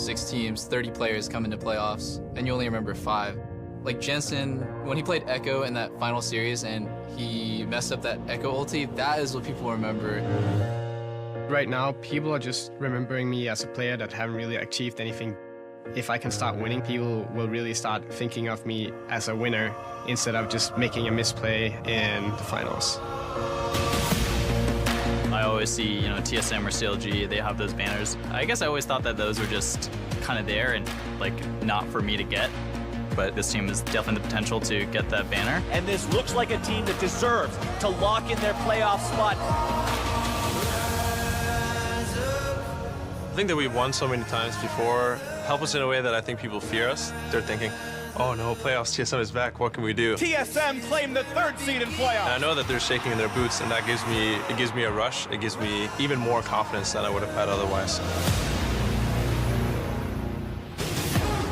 6 teams, 30 players come into playoffs, and you only remember 5. Like Jensen, when he played Echo in that final series and he messed up that Echo ulti, that is what people remember. Right now, people are just remembering me as a player that haven't really achieved anything. If I can start winning, people will really start thinking of me as a winner instead of just making a misplay in the finals. I always see, TSM or CLG, they have those banners. I guess I always thought that those were just kind of there and not for me to get. But this team has definitely the potential to get that banner. And this looks like a team that deserves to lock in their playoff spot. I think that we've won so many times before help us in a way that I think people fear us. They're thinking, oh no, playoffs, TSM is back, what can we do? TSM claimed the 3rd seed in playoffs. And I know that they're shaking in their boots, and that gives me a rush. It gives me even more confidence than I would have had otherwise.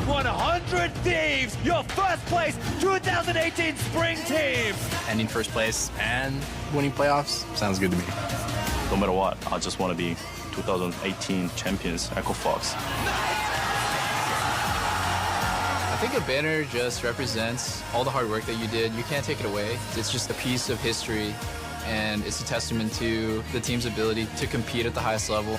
100 Thieves, your first place 2018 spring team. Ending first place and winning playoffs sounds good to me. No matter what, I just want to be 2018 champions, Echo Fox. I think a banner just represents all the hard work that you did. You can't take it away. It's just a piece of history, and it's a testament to the team's ability to compete at the highest level.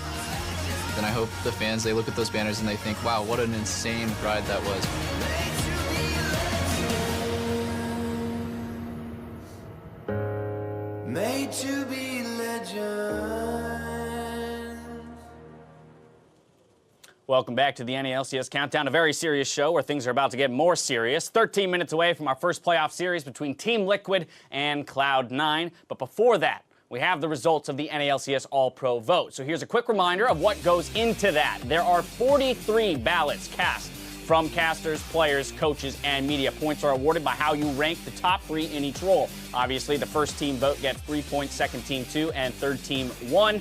And I hope the fans, they look at those banners and they think, wow, what an insane ride that was. Made to be legend. Welcome back to the NALCS Countdown, a very serious show where things are about to get more serious. 13 minutes away from our first playoff series between Team Liquid and Cloud9. But before that, we have the results of the NALCS All-Pro vote. So here's a quick reminder of what goes into that. There are 43 ballots cast from casters, players, coaches, and media. Points are awarded by how you rank the top 3 in each role. Obviously, the first team vote gets 3 points, second team 2, and third team 1.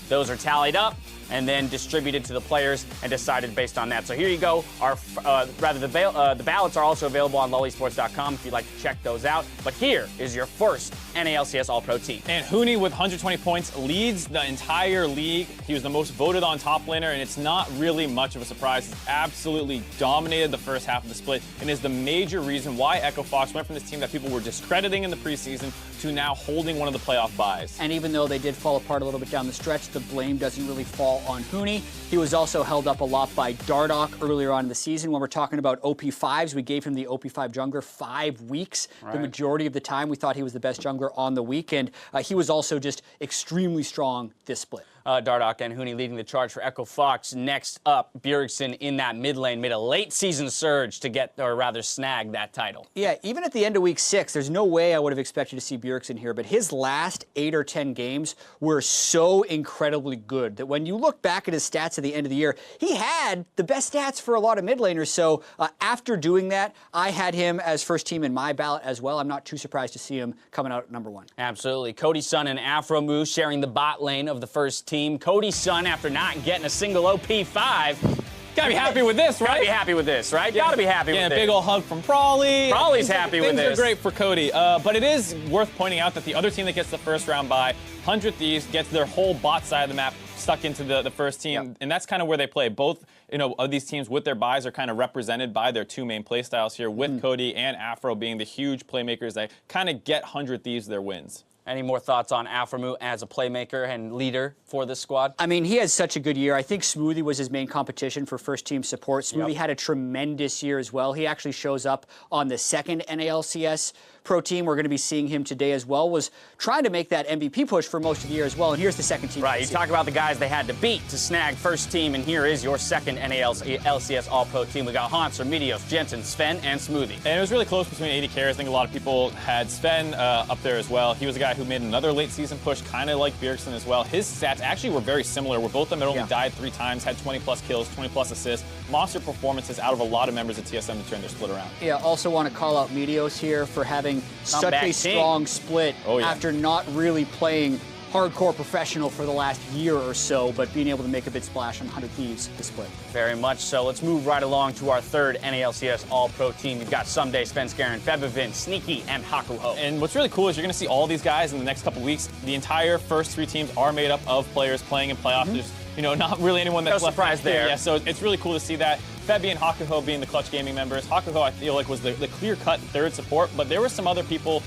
Those are tallied up and then distributed to the players and decided based on that. So here you go. The ballots are also available on lollysports.com if you'd like to check those out. But here is your first NALCS All-Pro team. And Huni, with 120 points, leads the entire league. He was the most voted on top laner, and it's not really much of a surprise. He's absolutely dominated the first half of the split and is the major reason why Echo Fox went from this team that people were discrediting in the preseason to now holding one of the playoff buys. And even though they did fall apart a little bit down the stretch, the blame doesn't really fall on Huni. He was also held up a lot by Dardoch earlier on in the season. When we're talking about OP5s, we gave him the OP5 jungler 5 weeks. Right. The majority of the time, we thought he was the best jungler on the weekend. He was also just extremely strong this split. Dardoch and Huni leading the charge for Echo Fox. Next up, Bjergsen in that mid lane made a late season surge to get, or rather snag, that title. Yeah, even at the end of week 6, there's no way I would have expected to see Bjergsen here, but his last 8 or 10 games were so incredibly good that when you look back at his stats at the end of the year, he had the best stats for a lot of mid laners. So after doing that, I had him as first team in my ballot as well. I'm not too surprised to see him coming out at number 1. Absolutely. Cody Sun and Afro Moo sharing the bot lane of the first team. Cody Sun, after not getting a single OP5, gotta be happy with this, right? Gotta be happy with this, right? Gotta be happy with this. Yeah, big old hug from Prawley. Prawley's happy with this. Things are great for Cody, but it is worth pointing out that the other team that gets the first round bye, 100 Thieves, gets their whole bot side of the map stuck into the first team, yep. And that's kind of where they play. Both, of these teams with their buys are kind of represented by their 2 main play styles here, with Cody and Afro being the huge playmakers that kind of get 100 Thieves their wins. Any more thoughts on Afromu as a playmaker and leader for this squad? I mean, he has such a good year. I think Smoothie was his main competition for first team support. Smoothie had a tremendous year as well. He actually shows up on the second NALCS Pro team. We're going to be seeing him today as well. Was trying to make that MVP push for most of the year as well. And here's the second team. Right, you talk about the guys they had to beat to snag first team, and here is your second NALCS All-Pro team. We got Hans, Remedios, Jensen, Sven, and Smoothie. And it was really close between 80 carries. I think a lot of people had Sven up there as well. He was a guy who made another late season push, kind of like Bjergsen as well. His stats actually were very similar, where both of them had only died 3 times, had 20-plus kills, 20-plus assists. Monster performances out of a lot of members of TSM to turn their split around. Yeah, also want to call out Medios here for having such a strong split after not really playing hardcore professional for the last year or so, but being able to make a big splash on 100 Thieves this split. Very much so. Let's move right along to our third NALCS All-Pro team. You've got Someday, Svenskaren, Febivin, Sneaky, and Hakuho. And what's really cool is you're going to see all these guys in the next couple weeks. The entire first 3 teams are made up of players playing in playoffs. not really anyone that's No left surprise there. Yeah, so it's really cool to see that. Febby and Hakuho being the Clutch Gaming members. Hakuho, I feel like, was the clear-cut third support, but there were some other people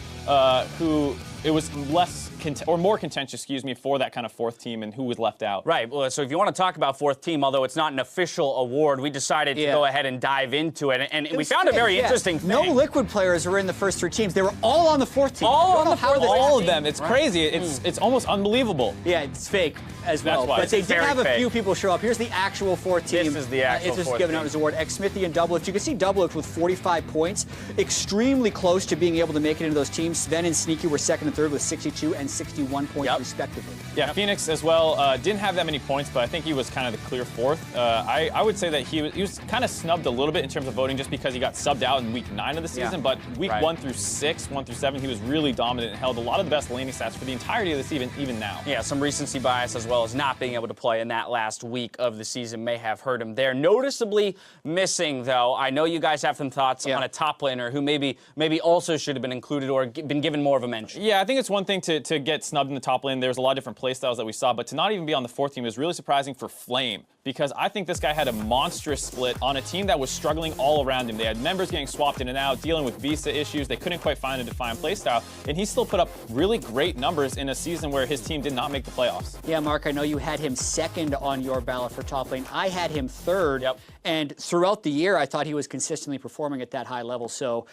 who it was more contentious, for that kind of fourth team and who was left out. Right. Well, so if you want to talk about fourth team, although it's not an official award, we decided to go ahead and dive into it, and we found a very interesting thing. No Liquid players were in the first 3 teams. They were all on the fourth team. All of them. It's crazy. It's almost unbelievable. Yeah, it's fake as well. That's why. But they did have a few people show up. Here's the actual fourth team. This is the actual It's just fourth given team. out as an award. Xsmithy and Doublelift. You can see Doublelift with 45 points, extremely close to being able to make it into those teams. Sven and Sneaky were second and third with 62 and 61 points respectively. Yeah, Phoenix as well didn't have that many points, but I think he was kind of the clear fourth. I would say that he was kind of snubbed a little bit in terms of voting just because he got subbed out in week 9 of the season, but week 1 through 6, 1 through 7, he was really dominant and held a lot of the best laning stats for the entirety of the season, even now. Yeah, some recency bias as well as not being able to play in that last week of the season may have hurt him there. Noticeably missing, though, I know you guys have some thoughts on a top laner who maybe also should have been included or been given more of a mention. Yeah, I think it's one thing to get snubbed in the top lane. There's a lot of different playstyles that we saw, but to not even be on the fourth team is really surprising for Flame, because I think this guy had a monstrous split on a team that was struggling all around him. They had members getting swapped in and out, dealing with visa issues. They couldn't quite find a defined playstyle, and he still put up really great numbers in a season where his team did not make the playoffs. Yeah, Mark, I know you had him second on your ballot for top lane. I had him third, and throughout the year, I thought he was consistently performing at that high level. So,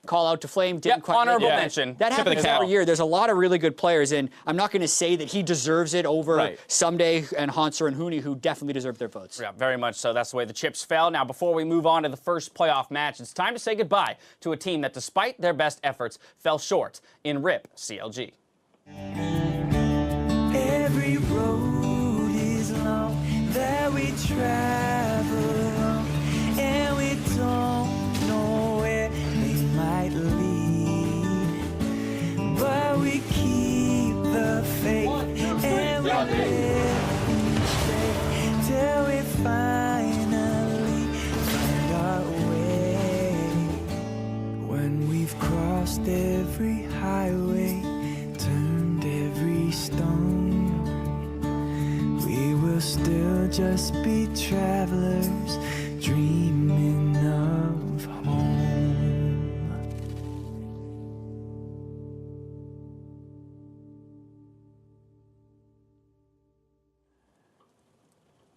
call out to Flame. Didn't quite honorable mention. That happens every year. There's a lot of really good players, and I'm not going to say that he deserves it over Someday and Hanser and Hooney, who definitely deserve their votes. Yeah, very much so. That's the way the chips fell. Now, before we move on to the first playoff match, it's time to say goodbye to a team that, despite their best efforts, fell short in RIP CLG. Every road is long that we travel on, and we don't know where they might lead, but we keep the faith and we live till we finally find our way. When we've crossed every highway, turned every stone, we will still just be travelers dreaming of home.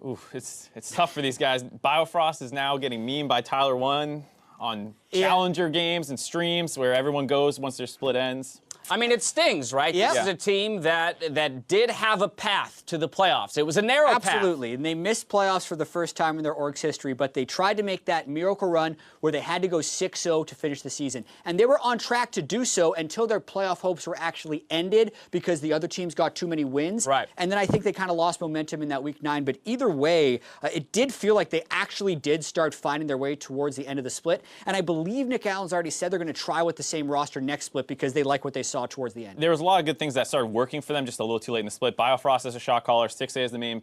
Ooh, it's tough for these guys. Biofrost is now getting memed by Tyler One on Challenger games and streams where everyone goes once their split ends. I mean, it stings, right? This is a team that did have a path to the playoffs. It was a narrow path. Absolutely, and they missed playoffs for the first time in their org's history, but they tried to make that miracle run where they had to go 6-0 to finish the season. And they were on track to do so until their playoff hopes were actually ended because the other teams got too many wins. Right. And then I think they kind of lost momentum in that week 9, but either way, it did feel like they actually did start finding their way towards the end of the split. And I believe Nick Allen's already said they're going to try with the same roster next split because they like what they saw towards the end. There was a lot of good things that started working for them just a little too late in the split. Biofrost as a shot caller, 6A is the main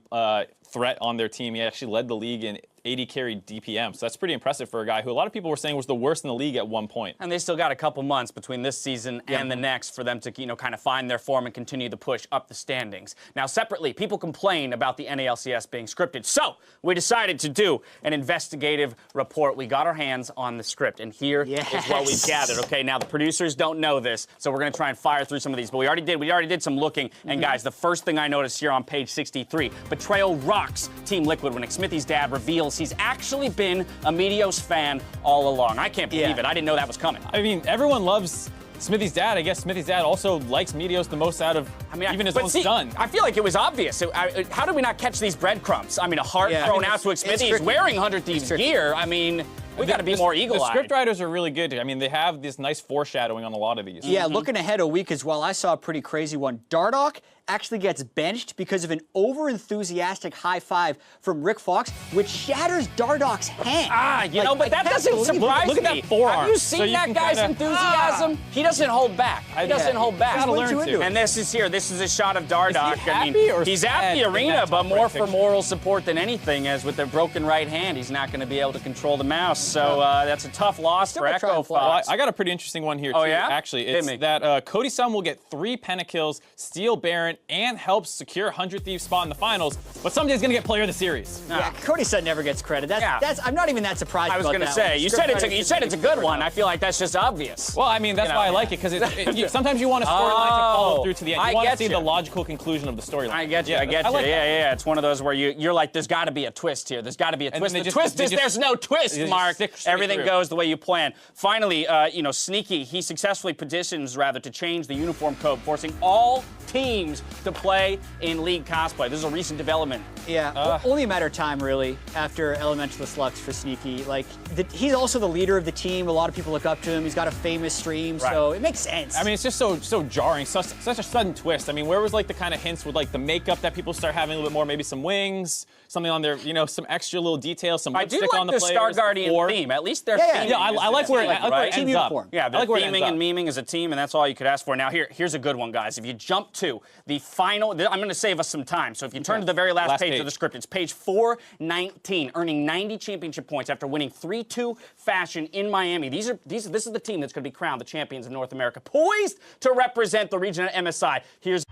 threat on their team. He actually led the league in 80 carry DPM, so that's pretty impressive for a guy who a lot of people were saying was the worst in the league at one point. And they still got a couple months between this season and the next for them to, kind of find their form and continue the push up the standings. Now, separately, people complain about the NALCS being scripted, so we decided to do an investigative report. We got our hands on the script, and here is what we've gathered. Okay, now the producers don't know this, so we're going to try and fire through some of these, but we already did some looking. And guys, the first thing I noticed here on page 63, betrayal rocks Team Liquid when Xsmithy's dad reveals he's actually been a Meteos fan all along. I can't believe it. I didn't know that was coming. I mean, everyone loves Smithy's dad. I guess Smithy's dad also likes Meteos the most out of even his own son. I feel like it was obvious. How did we not catch these breadcrumbs? I mean, a heart thrown out to Xsmithy. He's wearing 100 Thieves gear. I mean, we got to be more eagle-eyed. The script writers are really good. I mean, they have this nice foreshadowing on a lot of these. Yeah, looking ahead a week as well, I saw a pretty crazy one. Dardoch actually gets benched because of an over-enthusiastic high five from Rick Fox, which shatters Dardoch's hand. But that doesn't surprise me. Look at that forearm. Have you seen that guy's enthusiasm? He doesn't hold back. He doesn't hold back. Gotta learn to. And this is here. This is a shot of Dardoch. Is he happy or he's at the arena, but more for moral support than anything, as with their broken right hand, he's not going to be able to control the mouse. So that's a tough loss for Echo Fox. Well, I got a pretty interesting one here, too, actually. It's that Cody Sun will get 3 pentakills, steal Baron, tournament and helps secure 100 Thieves spot in the finals, but someday he's going to get player of the series. Yeah, Cody Sutton never gets credit. That's I'm not even that surprised I was going to say, you said it's a good one. I feel like that's just obvious. Well, I mean, that's why I like it, because sometimes you want a storyline to follow through to the end. You want to see the logical conclusion of the storyline. I get you. Yeah. It's one of those where you're like, there's got to be a twist here. There's got to be a twist. The twist is there's no twist, Mark. Everything goes the way you plan. Finally, Sneaky, he successfully petitions, to change the uniform code, forcing all teams to play in League cosplay. This is a recent development. Yeah, only a matter of time, really, after Elementalist Lux for Sneaky. Like, he's also the leader of the team. A lot of people look up to him. He's got a famous stream, so it makes sense. I mean, it's just so jarring, such a sudden twist. I mean, where was like the kind of hints with like the makeup that people start having a little bit more, maybe some wings, something on their, some extra little details, some lipstick on the players. I do like the Star Guardian theme. At least they're theming. Yeah, I like where it ends up. Yeah, they're theming and memeing as a team, and that's all you could ask for. Now, here's a good one, guys. If you jump to the final, I'm going to save us some time. So if you turn to the very last page of the script, it's page 419, earning 90 championship points after winning 3-2 fashion in Miami. This is the team that's going to be crowned the champions of North America, poised to represent the region at MSI. Here's.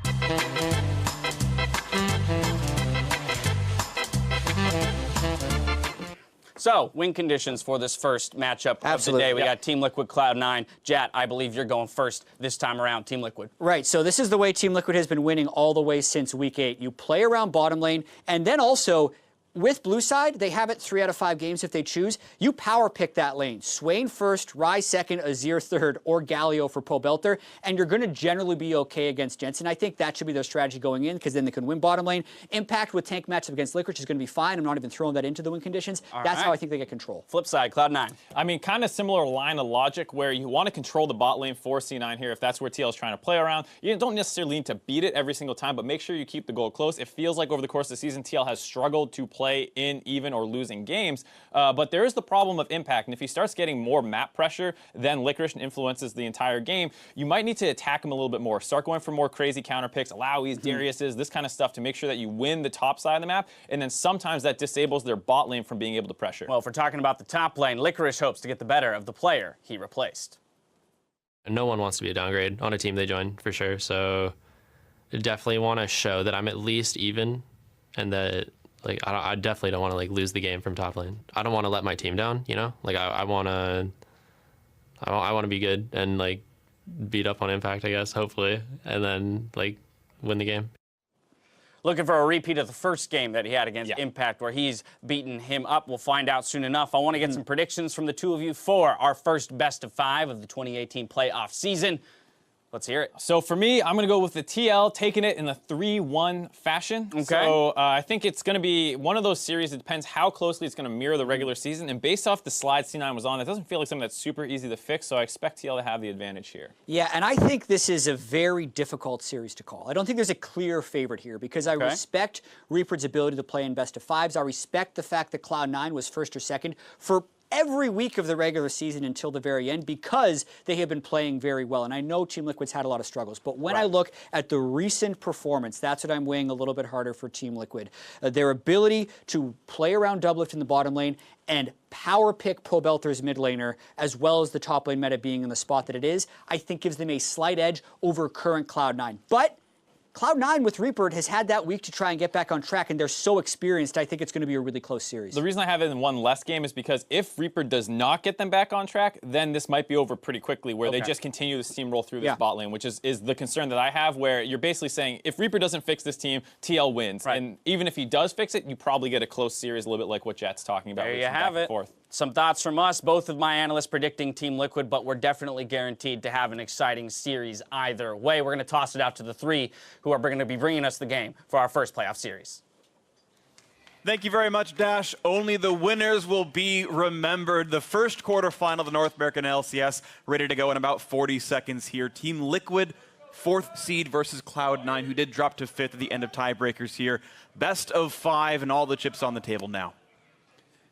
So, win conditions for this first matchup of the day. We got Team Liquid, Cloud9. Jat, I believe you're going first this time around, Team Liquid. Right, so this is the way Team Liquid has been winning all the way since Week 8. You play around bottom lane, and then also, with Blue Side, they have it 3 out of 5 games if they choose. You power pick that lane. Swain first, Rise second, Azir third, or Galio for Pobelter, and you're going to generally be okay against Jensen. I think that should be their strategy going in, because then they can win bottom lane. Impact with tank matchup against Licorice is going to be fine. I'm not even throwing that into the win conditions. That's how I think they get control. Flip side, Cloud9. I mean, kind of similar line of logic where you want to control the bot lane for C9 here if that's where TL is trying to play around. You don't necessarily need to beat it every single time, but make sure you keep the goal close. It feels like over the course of the season, TL has struggled to play in even or losing games, but there is the problem of Impact, and if he starts getting more map pressure than Licorice and influences the entire game, you might need to attack him a little bit more. Start going for more crazy counter picks, Alawi's, Darius's, this kind of stuff to make sure that you win the top side of the map, and then sometimes that disables their bot lane from being able to pressure. Well, if we're talking about the top lane, Licorice hopes to get the better of the player he replaced. No one wants to be a downgrade on a team they join, for sure, so I definitely want to show that I'm at least even, and that I definitely don't want to lose the game from top lane. I don't want to let my team down, I want to be good and beat up on Impact, I guess, hopefully, and then win the game. Looking for a repeat of the first game that he had against Impact, where he's beaten him up. We'll find out soon enough. I want to get some predictions from the two of you for our first best of 5 of the 2018 playoff season. Let's hear it. So for me, I'm going to go with the TL, taking it in the 3-1 fashion. Okay. So I think it's going to be one of those series. It depends how closely it's going to mirror the regular season. And based off the slide C9 was on, it doesn't feel like something that's super easy to fix. So I expect TL to have the advantage here. Yeah, and I think this is a very difficult series to call. I don't think there's a clear favorite here, because I respect Reaper's ability to play in best of 5s. I respect the fact that Cloud9 was first or second for every week of the regular season until the very end, because they have been playing very well. And I know Team Liquid's had a lot of struggles, but when I look at the recent performance, that's what I'm weighing a little bit harder for Team Liquid. Their ability to play around Doublift in the bottom lane and power pick Pobelter's mid laner, as well as the top lane meta being in the spot that it is, I think gives them a slight edge over current Cloud9. But Cloud9 with Reaper has had that week to try and get back on track, and they're so experienced, I think it's going to be a really close series. The reason I have it in one less game is because if Reaper does not get them back on track, then this might be over pretty quickly, where they just continue to steamroll through this bot lane, which is the concern that I have, where you're basically saying, if Reaper doesn't fix this team, TL wins. And even if he does fix it, you probably get a close series, a little bit like what Jet's talking about. There you have it. Some thoughts from us, both of my analysts predicting Team Liquid, but we're definitely guaranteed to have an exciting series either way. We're going to toss it out to the 3 who are going to be bringing us the game for our first playoff series. Thank you very much, Dash. Only the winners will be remembered. The first quarterfinal of the North American LCS, ready to go in about 40 seconds here. Team Liquid, 4th seed versus Cloud9, who did drop to 5th at the end of tiebreakers here. Best of 5 and all the chips on the table now.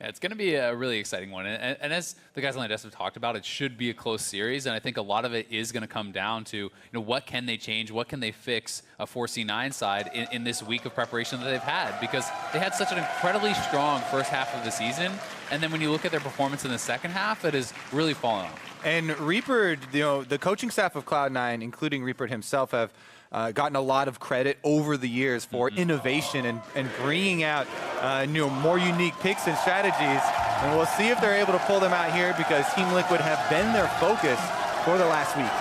Yeah, it's going to be a really exciting one. And as the guys on the desk have talked about, it should be a close series. And I think a lot of it is going to come down to, what can they change? What can they fix a 4C9 side in this week of preparation that they've had? Because they had such an incredibly strong first half of the season. And then when you look at their performance in the second half, it has really fallen off. And Reaper, the coaching staff of Cloud9, including Reaper himself, have gotten a lot of credit over the years for innovation and bringing out more unique picks and strategies. And we'll see if they're able to pull them out here, because Team Liquid have been their focus for the last week.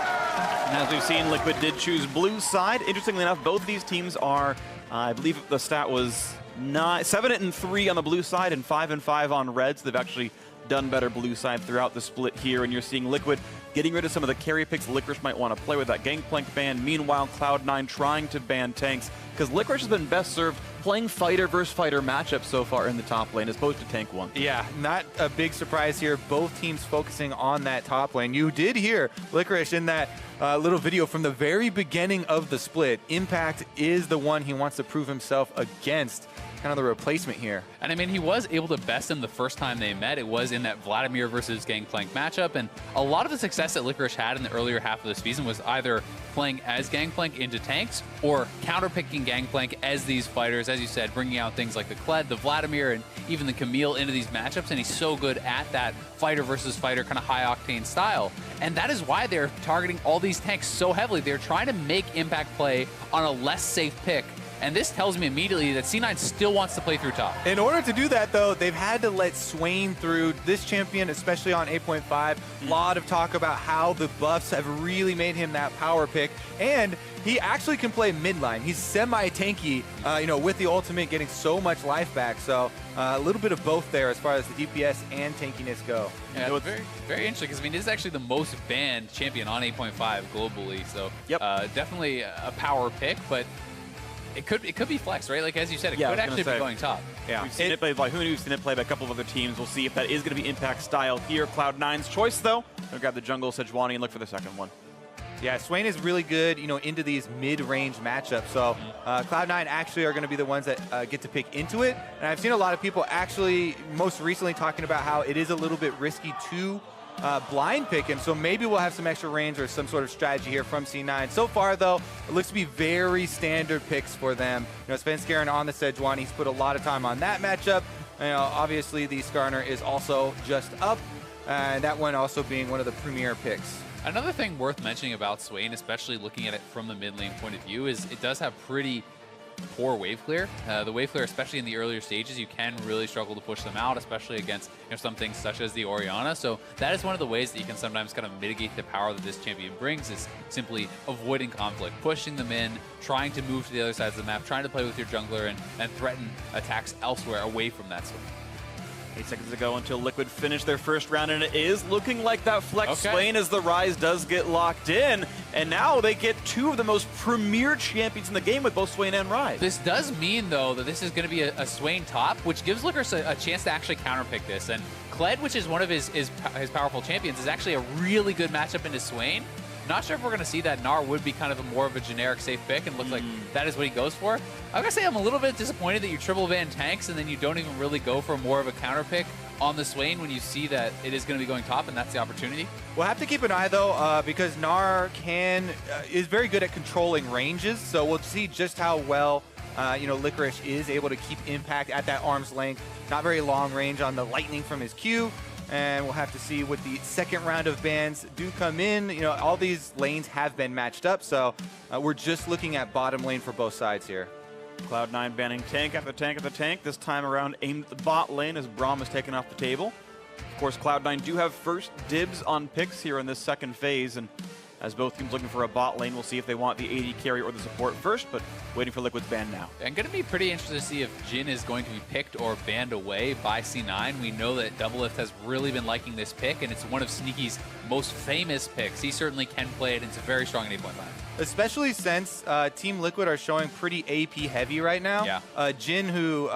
And as we've seen, Liquid did choose blue side. Interestingly enough, both these teams are, I believe the stat was 7-3 on the blue side and 5-5 on red. So they've actually done better blue side throughout the split here. And you're seeing Liquid getting rid of some of the carry picks Licorice might want to play with that Gangplank ban. Meanwhile, Cloud9 trying to ban tanks, because Licorice has been best served playing fighter versus fighter matchups so far in the top lane as opposed to tank one. Yeah, not a big surprise here. Both teams focusing on that top lane. You did hear Licorice in that little video from the very beginning of the split. Impact is the one he wants to prove himself against. Kind of the replacement here. And I mean, he was able to best him the first time they met. It was in that Vladimir versus Gangplank matchup, and a lot of the success that Licorice had in the earlier half of the season was either playing as Gangplank into tanks or counterpicking Gangplank as these fighters, as you said, bringing out things like the Kled, the Vladimir, and even the Camille into these matchups, and he's so good at that fighter versus fighter kind of high-octane style. And that is why they're targeting all these tanks so heavily. They're trying to make Impact play on a less safe pick. And this tells me immediately that C9 still wants to play through top. In order to do that, though, they've had to let Swain through. This champion, especially on 8.5, a lot of talk about how the buffs have really made him that power pick. And he actually can play midline. He's semi-tanky, with the ultimate getting so much life back. So a little bit of both there as far as the DPS and tankiness go. Yeah, it's very, very interesting, because I mean, this is actually the most banned champion on 8.5 globally. So definitely a power pick, but it could be flex, right? Like, as you said, it could actually be going top. Yeah, we've seen it played by Hunu, we've seen it played by a couple of other teams. We'll see if that is going to be Impact style here. Cloud9's choice, though. They'll grab the jungle Sejuani and look for the second one. Yeah, Swain is really good, into these mid-range matchups. So Cloud9 actually are going to be the ones that get to pick into it. And I've seen a lot of people actually most recently talking about how it is a little bit risky to blind pick him, so maybe we'll have some extra range or some sort of strategy here from C9. So far, though, it looks to be very standard picks for them. Svenskeren on the Sejuani, he's put a lot of time on that matchup. Obviously, the Skarner is also just up, and that one also being one of the premier picks. Another thing worth mentioning about Swain, especially looking at it from the mid lane point of view, is it does have pretty poor wave clear. The wave clear, especially in the earlier stages, you can really struggle to push them out, especially against some things such as the Orianna. So that is one of the ways that you can sometimes kind of mitigate the power that this champion brings, is simply avoiding conflict, pushing them in, trying to move to the other sides of the map, trying to play with your jungler and threaten attacks elsewhere away from that swing. 8 seconds to go until Liquid finish their first round, and it is looking like that flex Swain as the Rise does get locked in. And now they get two of the most premier champions in the game with both Swain and Rise. This does mean, though, that this is going to be a Swain top, which gives Licorice a chance to actually counterpick this. And Kled, which is one of his powerful champions, is actually a really good matchup into Swain. Not sure if we're going to see that. Gnar would be kind of more of a generic safe pick, and looks like that is what he goes for. I gotta say, I'm a little bit disappointed that you triple ban tanks and then you don't even really go for more of a counter pick on the Swain when you see that it is going to be going top and that's the opportunity. We'll have to keep an eye, though, because Gnar is very good at controlling ranges, so we'll see just how well Licorice is able to keep Impact at that arm's length. Not very long range on the lightning from his Q. And we'll have to see what the second round of bans do come in. All these lanes have been matched up, so we're just looking at bottom lane for both sides here. Cloud9 banning tank after tank after tank. This time around aimed at the bot lane as Braum is taken off the table. Of course, Cloud9 do have first dibs on picks here in this second phase, and as both teams looking for a bot lane, we'll see if they want the AD carry or the support first, but waiting for Liquid's ban now. And going to be pretty interested to see if Jhin is going to be picked or banned away by C9. We know that Doublelift has really been liking this pick, and it's one of Sneaky's most famous picks. He certainly can play it, and it's very strong at 8.5. Especially since Team Liquid are showing pretty AP heavy right now. Yeah. Jhin, who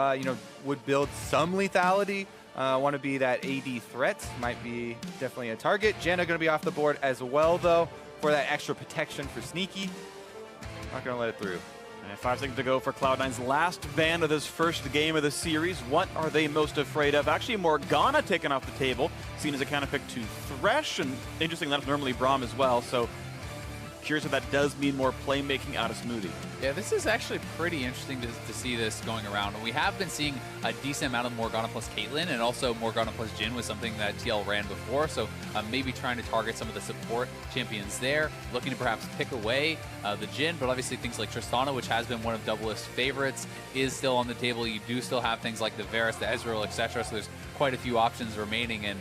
would build some lethality, want to be that AD threat, might be definitely a target. Janna going to be off the board as well, though, for that extra protection for Sneaky. Not going to let it through. And 5 seconds to go for Cloud9's last ban of this first game of the series. What are they most afraid of? Actually, Morgana taken off the table, seen as a counterpick to Thresh, and interestingly enough, normally Braum as well. So curious if that does mean more playmaking out of Smoothie. Yeah, this is actually pretty interesting to see this going around. We have been seeing a decent amount of Morgana plus Caitlyn, and also Morgana plus Jhin was something that TL ran before, so maybe trying to target some of the support champions there, looking to perhaps pick away the Jhin, but obviously things like Tristana, which has been one of Doublelift's favorites, is still on the table. You do still have things like the Varus, the Ezreal, etc., so there's quite a few options remaining, and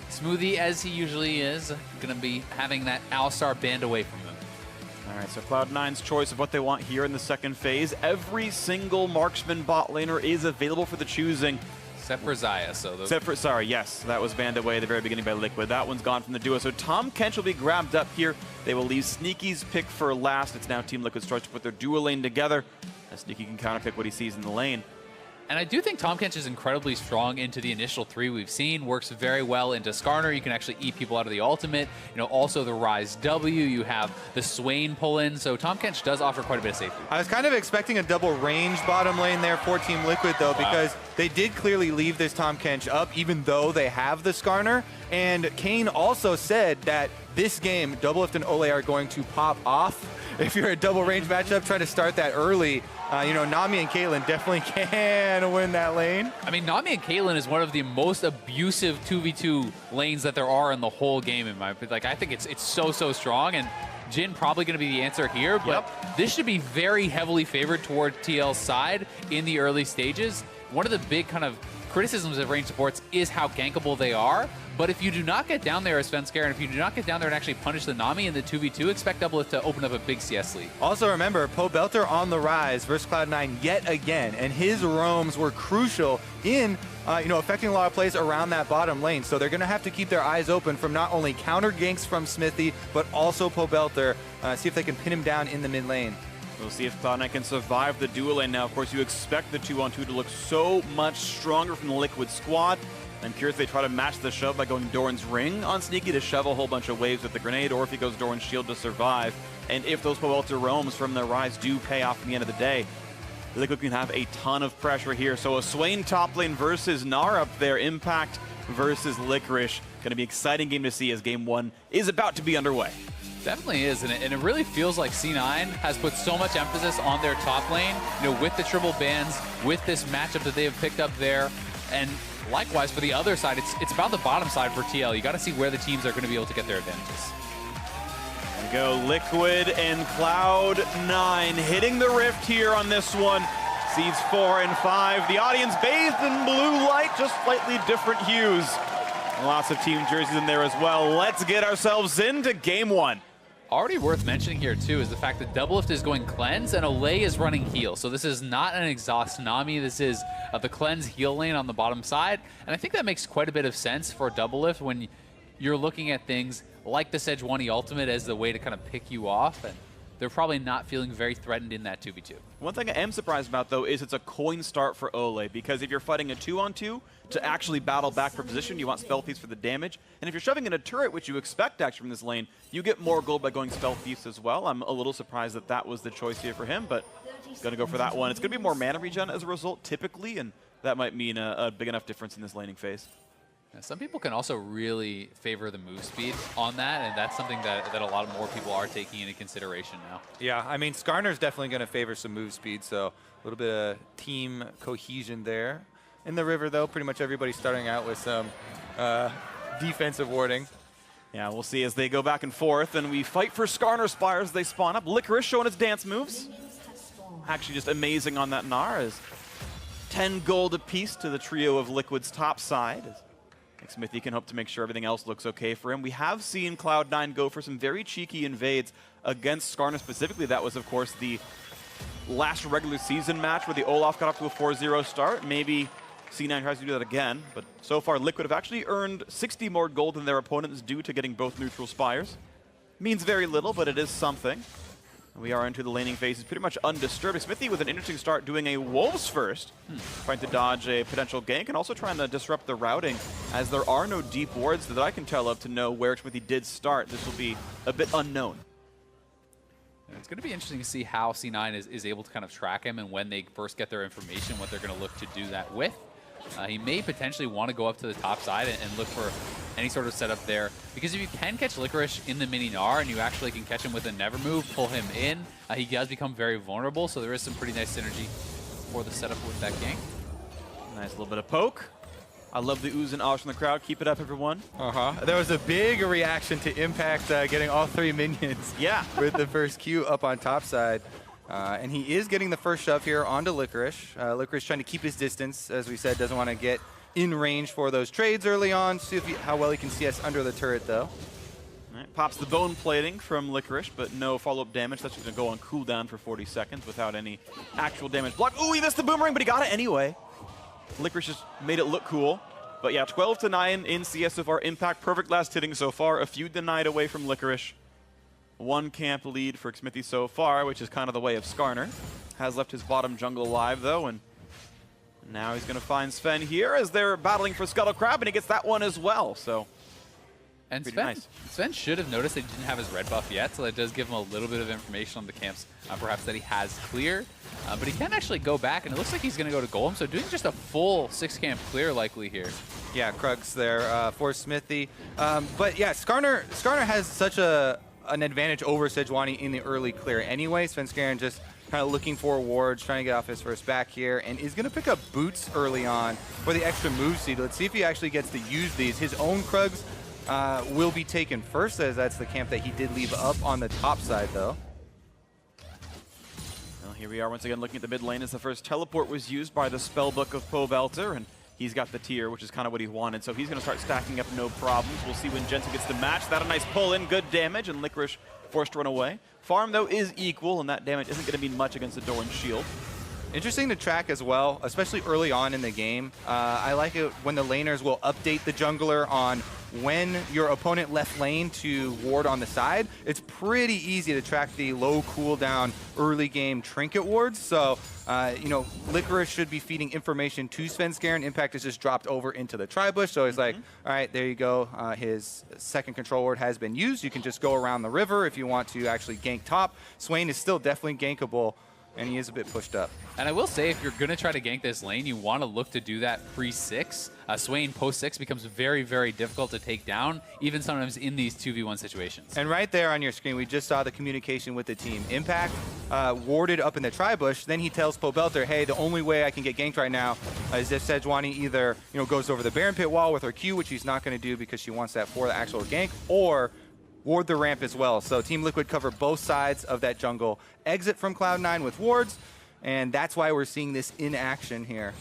Smoothie, as he usually is, going to be having that Alistar banned away from him. All right, so Cloud9's choice of what they want here in the second phase. Every single marksman bot laner is available for the choosing. Except for Xayah, so... Sorry, yes, that was banned away at the very beginning by Liquid. That one's gone from the duo. So Tahm Kench will be grabbed up here. They will leave Sneaky's pick for last. It's now Team Liquid's choice to put their duo lane together. As Sneaky can counterpick what he sees in the lane. And I do think Tahm Kench is incredibly strong into the initial 3 we've seen. Works very well into Skarner. You can actually eat people out of the ultimate. You know, also the Rise W. You have the Swain pull in. So Tahm Kench does offer quite a bit of safety. I was kind of expecting a double range bottom lane there for Team Liquid, though, because they did clearly leave this Tahm Kench up, even though they have the Skarner. And Kane also said that this game, Doublelift and Ole are going to pop off. If you're a double range matchup, try to start that early. You know, Nami and Caitlyn definitely can win that lane. I mean, Nami and Caitlyn is one of the most abusive 2v2 lanes that there are in the whole game, in my opinion. Like, I think it's so strong, and Jhin probably going to be the answer here, but this should be very heavily favored toward TL's side in the early stages. One of the big kind of criticisms of range supports is how gankable they are. But if you do not get down there as Svenskar, and if you do not get down there and actually punish the Nami in the 2v2, expect Doublelift to open up a big CS lead. Also remember, Pobelter on the rise versus Cloud9 yet again, and his roams were crucial in you know, affecting a lot of plays around that bottom lane. So they're going to have to keep their eyes open from not only counter ganks from Smithy, but also Pobelter, see if they can pin him down in the mid lane. We'll see if Cloud9 can survive the duo lane now. Of course, you expect the 2-on-2 to look so much stronger from the Liquid squad. I'm curious if they try to match the shove by going Doran's Ring on Sneaky to shove a whole bunch of waves with the grenade, or if he goes Doran's Shield to survive. And if those Pobelter roams from their rise do pay off in the end of the day, Liquid can have a ton of pressure here. So a Swain top lane versus Gnar up there, Impact versus Licorice. Going to be an exciting game to see as Game 1 is about to be underway. Definitely is, and it really feels like C9 has put so much emphasis on their top lane, you know, with the triple bans, with this matchup that they have picked up there, and likewise for the other side, it's about the bottom side for TL. You got to see where the teams are going to be able to get their advantages. There we go, Liquid and Cloud9 hitting the rift here on this one. Seeds 4 and 5. The audience bathed in blue light, just slightly different hues. Lots of team jerseys in there as well. Let's get ourselves into Game 1. Already worth mentioning here, too, is the fact that Doublelift is going Cleanse and Olay is running Heal. So this is not an Exhaust Nami. This is the Cleanse Heal lane on the bottom side. And I think that makes quite a bit of sense for Doublelift when you're looking at things like the Sejuani ultimate as the way to kind of pick you off. And they're probably not feeling very threatened in that 2v2. One thing I am surprised about, though, is it's a coin start for Ole, because if you're fighting a 2-on-2, to actually battle back for position, you want Spell Thieves for the damage. And if you're shoving in a turret, which you expect actually from this lane, you get more gold by going Spell Thieves as well. I'm a little surprised that that was the choice here for him, but going to go for that one. It's going to be more mana regen as a result, typically, and that might mean a big enough difference in this laning phase. Some people can also really favor the move speed on that, and that's something that a lot more people are taking into consideration now. Yeah, I mean, Skarner's definitely going to favor some move speed, so a little bit of team cohesion there. In the river, though, pretty much everybody's starting out with some defensive warding. Yeah, we'll see as they go back and forth, and we fight for Skarner Spires. They spawn up. Licorice showing his dance moves. Actually just amazing on that Gnar, as 10 gold apiece to the trio of Liquid's top side. Smithy can hope to make sure everything else looks okay for him. We have seen Cloud9 go for some very cheeky invades against Skarner specifically. That was, of course, the last regular season match where the Olaf got off to a 4-0 start. Maybe C9 tries to do that again, but so far Liquid have actually earned 60 more gold than their opponents due to getting both neutral Spires. Means very little, but it is something. We are into the laning phase. It's pretty much undisturbed. Smithy with an interesting start doing a Wolves first, trying to dodge a potential gank and also trying to disrupt the routing, as there are no deep wards that I can tell of to know where Smithy did start. This will be a bit unknown. It's going to be interesting to see how C9 is able to kind of track him, and when they first get their information, what they're going to look to do that with. He may potentially want to go up to the top side and look for any sort of setup there. Because if you can catch Licorice in the mini Gnar and you actually can catch him with a never move, pull him in, he does become very vulnerable. So there is some pretty nice synergy for the setup with that gank. Nice little bit of poke. I love the oohs and ahs from the crowd. Keep it up, everyone. There was a big reaction to Impact getting all 3 minions. Yeah. With the first Q up on top side. And he is getting the first shove here onto Licorice. Licorice trying to keep his distance, as we said, doesn't want to get in range for those trades early on. See if how well he can CS under the turret, though. All right, pops the bone plating from Licorice, but no follow-up damage. That's going to go on cooldown for 40 seconds without any actual damage block. Ooh, he missed the boomerang, but he got it anyway. Licorice just made it look cool. But yeah, 12-9 in CS so far. Impact, perfect last hitting so far. A few denied away from Licorice. 1 camp lead for Xmithie so far, which is kind of the way of Skarner. Has left his bottom jungle alive, though, and now he's going to find Sven here as they're battling for Scuttle Crab, and he gets that one as well, so and nice. Sven should have noticed that he didn't have his red buff yet, so that does give him a little bit of information on the camps, perhaps that he has clear. But he can actually go back, and it looks like he's going to go to Golem, so doing just a full 6-camp clear likely here. Yeah, Krugs there for Xmithie. But yeah, Skarner has such an advantage over Sejuani in the early clear anyway. Svenskeren just kind of looking for wards, trying to get off his first back here, and is going to pick up boots early on for the extra move seed. Let's see if he actually gets to use these. His own Krugs will be taken first, as that's the camp that he did leave up on the top side, though. Well, here we are once again looking at the mid lane as the first teleport was used by the spellbook of Pobelter, and he's got the tier, which is kind of what he wanted, so he's going to start stacking up no problems. We'll see when Jensen gets the match. That a nice pull in, good damage, and Licorice forced to run away. Farm, though, is equal, and that damage isn't going to mean much against the Doran shield. Interesting to track as well, especially early on in the game. I like it when the laners will update the jungler on when your opponent left lane to ward on the side. It's pretty easy to track the low cooldown early game trinket wards. So, you know, Licorice should be feeding information to Svenskeren. Impact has just dropped over into the tri-bush. So he's like, all right, there you go. His second control ward has been used. You can just go around the river if you want to actually gank top. Swain is still definitely gankable, and he is a bit pushed up. And I will say, if you're going to try to gank this lane, you want to look to do that pre-6. Swain post-6 becomes very, very difficult to take down, even sometimes in these 2v1 situations. And right there on your screen, we just saw the communication with the team. Impact warded up in the tri-bush. Then he tells Pobelter, hey, the only way I can get ganked right now is if Sejuani either goes over the Baron Pit wall with her Q, which she's not going to do because she wants that for the actual gank, or ward the ramp as well. So Team Liquid cover both sides of that jungle exit from Cloud9 with wards, and that's why we're seeing this in action here.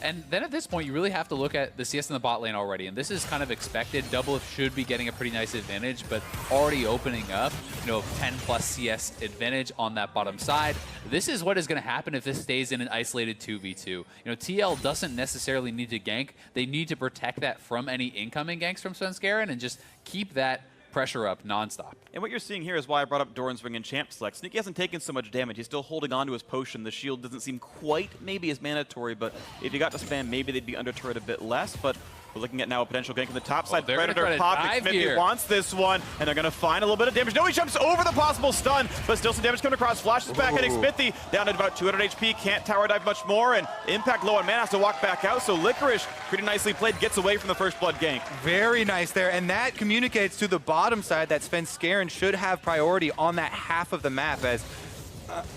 And then at this point, you really have to look at the CS in the bot lane already, and this is kind of expected. Doublelift should be getting a pretty nice advantage, but already opening up, 10+ CS advantage on that bottom side. This is what is going to happen if this stays in an isolated 2v2. TL doesn't necessarily need to gank. They need to protect that from any incoming ganks from Svenskeren and just keep that pressure up nonstop. And what you're seeing here is why I brought up Doran's Ring and Champ Select. Sneaky hasn't taken so much damage. He's still holding on to his potion. The shield doesn't seem quite maybe as mandatory, but if you got to spam, maybe they'd be under turret a bit less. But we're looking at now a potential gank on the top side. Predator pop. Xmithie wants this one, and they're going to find a little bit of damage. No, he jumps over the possible stun, but still some damage coming across. Flashes back at Xmithie, down to about 200 HP. Can't tower dive much more, and Impact low on mana has to walk back out. So Licorice, pretty nicely played, gets away from the first blood gank. Very nice there, and that communicates to the bottom side that Svenskeren should have priority on that half of the map, as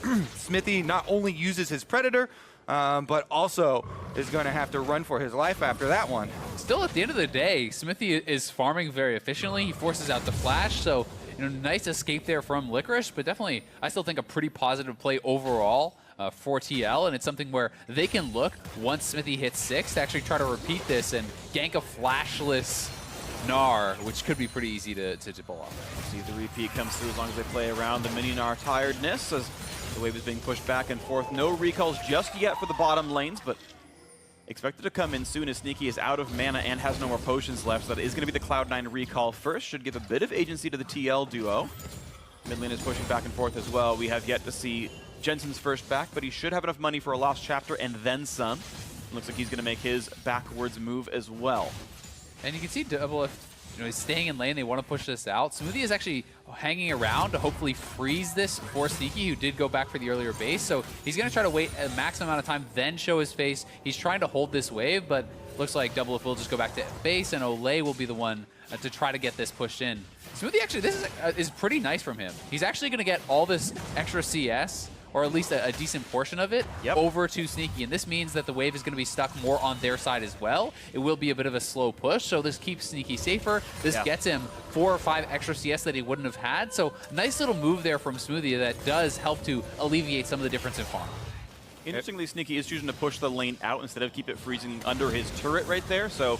Xmithie not only uses his Predator, but also is going to have to run for his life after that one. Still, at the end of the day, Xmithie is farming very efficiently. He forces out the flash, so nice escape there from Licorice, but definitely, I still think a pretty positive play overall for TL, and it's something where they can look, once Xmithie hits 6, to actually try to repeat this and gank a flashless Gnar, which could be pretty easy to pull off. See if the repeat comes through as long as they play around the mini Gnar tiredness, as the wave is being pushed back and forth. No recalls just yet for the bottom lanes, but expected to come in soon as Sneaky is out of mana and has no more potions left. So that is going to be the Cloud9 recall first. Should give a bit of agency to the TL duo. Mid lane is pushing back and forth as well. We have yet to see Jensen's first back, but he should have enough money for a lost chapter and then some. Looks like he's going to make his backwards move as well. And you can see Doublelift, he's staying in lane. They want to push this out. Xmithie is actually hanging around to hopefully freeze this for Sneaky, who did go back for the earlier base. So he's going to try to wait a maximum amount of time, then show his face. He's trying to hold this wave, but looks like Double If will just go back to base, and Olay will be the one to try to get this pushed in. Smoothie, actually, this is pretty nice from him. He's actually going to get all this extra CS, or at least a decent portion of it, over to Sneaky. And this means that the wave is going to be stuck more on their side as well. It will be a bit of a slow push, so this keeps Sneaky safer. This gets him 4 or 5 extra CS that he wouldn't have had. So nice little move there from Smoothie that does help to alleviate some of the difference in farm. Interestingly, Sneaky is choosing to push the lane out instead of keep it freezing under his turret right there. So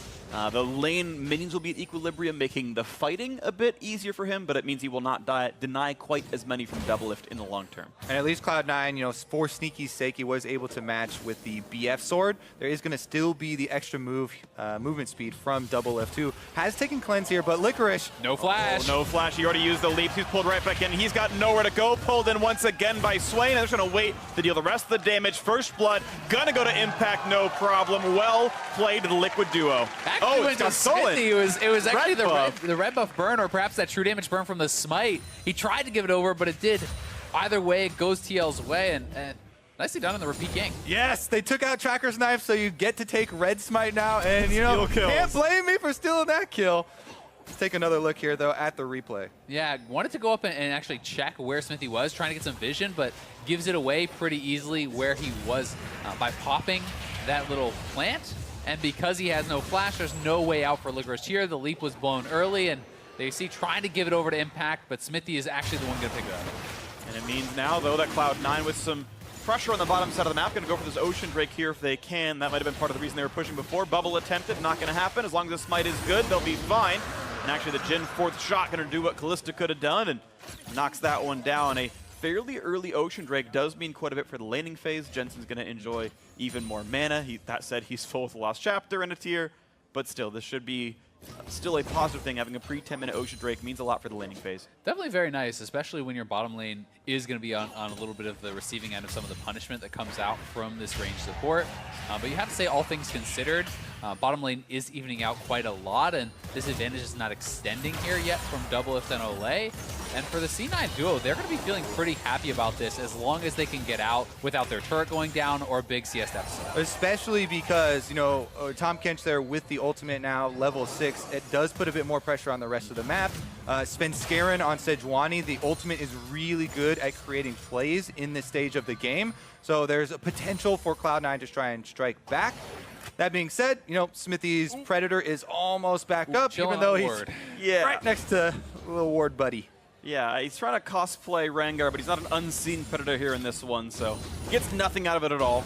the lane minions will be at equilibrium, making the fighting a bit easier for him, but it means he will not deny quite as many from Double Lift in the long term. And at least Cloud9, for Sneaky's sake, he was able to match with the BF sword. There is going to still be the extra movement speed from Double Lift, who has taken cleanse here, but Licorice. No flash. No flash. He already used the leap. He's pulled right back in. He's got nowhere to go. Pulled in once again by Swain. They're just going to wait to deal the rest of the damage. First blood, gonna go to Impact, no problem. Well played to the Liquid duo. Actually, it's got stolen. It was actually the red buff burn, or perhaps that true damage burn from the smite. He tried to give it over, but it did. Either way, it goes TL's way, and nicely done on the repeat gank. Yes, they took out Tracker's Knife, so you get to take Red Smite now, and can't blame me for stealing that kill. Let's take another look here, though, at the replay. Yeah, wanted to go up and actually check where Smithy was, trying to get some vision, but gives it away pretty easily where he was by popping that little plant. And because he has no flash, there's no way out for Licorice here. The leap was blown early, and they see trying to give it over to Impact, but Smithy is actually the one going to pick it up. And it means now, though, that Cloud9 with some pressure on the bottom side of the map, going to go for this Ocean Drake here if they can. That might have been part of the reason they were pushing before. Bubble attempted, not going to happen. As long as the smite is good, they'll be fine. And actually, the Jhin 4th shot going to do what Callista could have done and knocks that one down. A fairly early Ocean Drake does mean quite a bit for the laning phase. Jensen's going to enjoy even more mana. That said, he's full with the Lost Chapter in a tier, but still, this should be still a positive thing. Having a pre-10-minute Ocean Drake means a lot for the laning phase. Definitely very nice, especially when your bottom lane is going to be on a little bit of the receiving end of some of the punishment that comes out from this range support. But you have to say, all things considered, bottom lane is evening out quite a lot, and this advantage is not extending here yet from Double If and Olay. And for the C9 duo, they're going to be feeling pretty happy about this as long as they can get out without their turret going down or a big CS deficit. Especially because, Tom Kench there with the ultimate now, level 6, it does put a bit more pressure on the rest of the map. Svenskeren on Sejuani, the ultimate is really good at creating plays in this stage of the game. So there's a potential for Cloud9 to try and strike back. That being said, Smithy's Predator is almost back up, even though he's right next to little Ward buddy. Yeah, he's trying to cosplay Rengar, but he's not an unseen Predator here in this one, so he gets nothing out of it at all.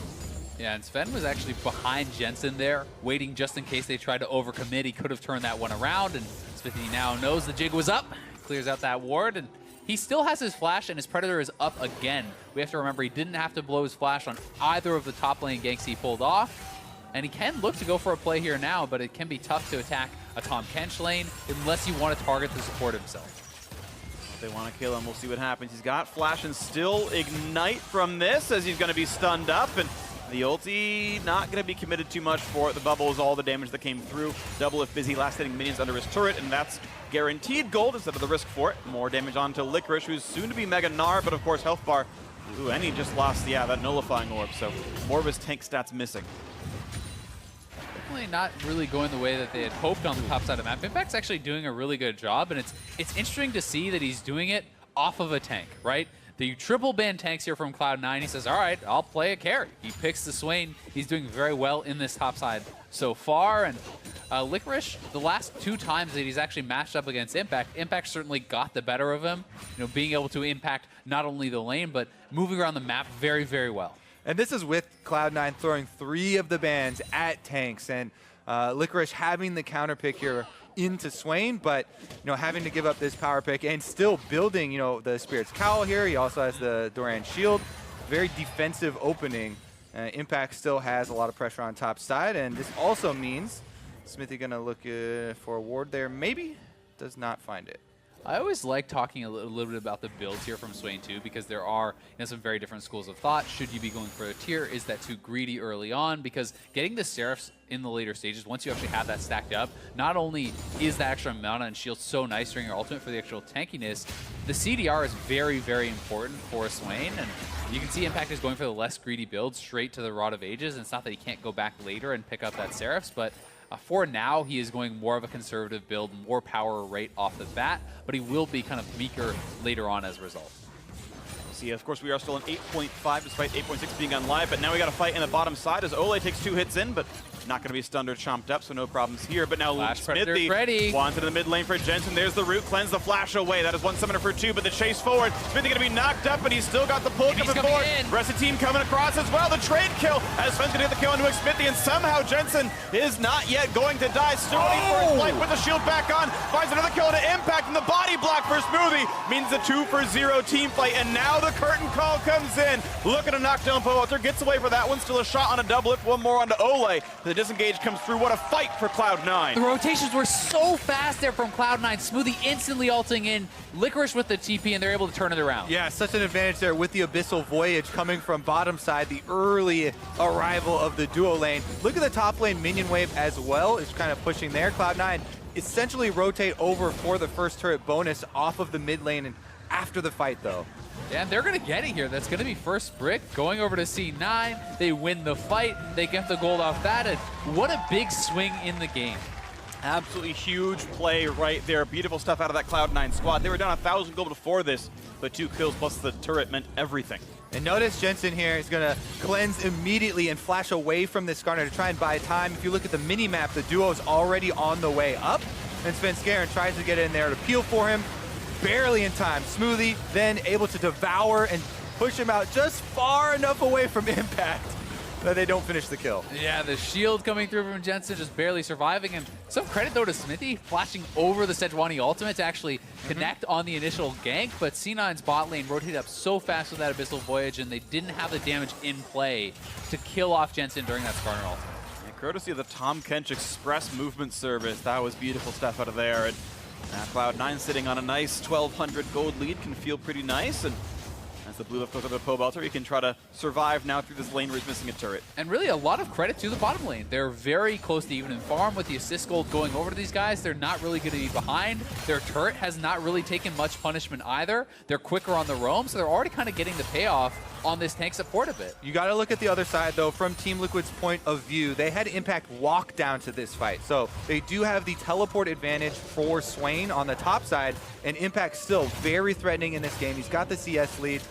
Yeah, and Sven was actually behind Jensen there, waiting just in case they tried to overcommit. He could have turned that one around, and Smithy now knows the jig was up, clears out that ward, and he still has his flash, and his Predator is up again. We have to remember he didn't have to blow his flash on either of the top lane ganks he pulled off. And he can look to go for a play here now, but it can be tough to attack a Tom Kench lane unless you want to target the support himself. If they want to kill him, we'll see what happens. He's got flash and still ignite from this as he's going to be stunned up. And the ulti not going to be committed too much for it. The bubble is all the damage that came through. Double If busy last hitting minions under his turret, and that's guaranteed gold instead of the risk for it. More damage onto Licorice, who's soon to be Mega Gnar, but of course health bar. Ooh, and he just lost, that nullifying orb, so more of his tank stats missing. Not really going the way that they had hoped on the top side of the map. Impact's actually doing a really good job, and it's interesting to see that he's doing it off of a tank, right? The triple ban tanks here from Cloud9. He says, all right, I'll play a carry. He picks the Swain. He's doing very well in this top side so far, and Licorice, the last 2 times that he's actually matched up against Impact certainly got the better of him, being able to impact not only the lane, but moving around the map very, very well. And this is with Cloud9 throwing 3 of the bans at tanks, and Licorice having the counter pick here into Swain, but having to give up this power pick and still building the Spirit's Cowl here. He also has the Doran Shield. Very defensive opening. Impact still has a lot of pressure on top side, and this also means Smithy gonna look for a ward there. Maybe does not find it. I always like talking a little bit about the builds here from Swain too, because there are some very different schools of thought. Should you be going for a tier? Is that too greedy early on? Because getting the Seraphs in the later stages, once you actually have that stacked up, not only is the extra mana and shield so nice during your ultimate for the actual tankiness, the CDR is very, very important for Swain. And You can see Impact is going for the less greedy build straight to the Rod of Ages, and it's not that he can't go back later and pick up that Seraphs, but for now, he is going more of a conservative build, more power right off the bat, but he will be kind of weaker later on as a result. See, of course, we are still in 8.5 despite 8.6 being on live, but now we got a fight in the bottom side as Ole takes 2 hits in, but not going to be stunned or chomped up, so no problems here. But now Smithy wanted in the mid lane for Jensen. There's the root cleanse, the flash away. That is 1 summoner for 2, but the chase forward. Smithy going to be knocked up, but he's still got the pull coming forward. Rest of the team coming across as well. The trade kill as Sven's going to get the kill into Smithy, and somehow Jensen is not yet going to die. Still waiting for his life with the shield back on. Finds another kill into Impact, and the body block for Smoothie means a 2-for-0 team fight, and now the curtain call comes in. Looking to knock down Powalter, gets away for that one. Still a shot on a double lift, one more onto Ole. The disengage comes through. What a fight for Cloud9. The rotations were so fast there from Cloud9. Smoothie instantly ulting in, Licorice with the TP, and they're able to turn it around. Yeah, such an advantage there with the Abyssal Voyage coming from bottom side, the early arrival of the duo lane. Look at the top lane minion wave as well. It's kind of pushing there. Cloud9 essentially rotate over for the first turret bonus off of the mid lane and after the fight, though. Yeah, and they're going to get it here. That's going to be first brick going over to C9. They win the fight. They get the gold off that. And what a big swing in the game. Absolutely huge play right there. Beautiful stuff out of that Cloud9 squad. They were down 1,000 gold before this, but 2 kills plus the turret meant everything. And notice Jensen here is going to cleanse immediately and flash away from this Skarner to try and buy time. If you look at the mini-map, the duo is already on the way up. And Svenskeren tries to get in there to peel for him. Barely in time. Smoothie then able to devour and push him out just far enough away from Impact that they don't finish the kill. Yeah, the shield coming through from Jensen, just barely surviving. And some credit, though, to Smithy, flashing over the Sejuani ultimate to actually connect on the initial gank. But C9's bot lane rotated up so fast with that Abyssal Voyage, and they didn't have the damage in play to kill off Jensen during that Skarner ultimate. And courtesy of the Tom Kench Express movement service, that was beautiful stuff out of there. And now Cloud9 sitting on a nice 1,200 gold lead can feel pretty nice. And as the blue left goes over the Pobelter, he can try to survive now through this lane where he's missing a turret. And really a lot of credit to the bottom lane. They're very close to even in farm with the assist gold going over to these guys. They're not really going to be behind. Their turret has not really taken much punishment either. They're quicker on the roam, so they're already kind of getting the payoff on this tank support a bit. You got to look at the other side, though. From Team Liquid's point of view, they had Impact walk down to this fight. So they do have the teleport advantage for Swain on the top side, and Impact still very threatening in this game. He's got the CS lead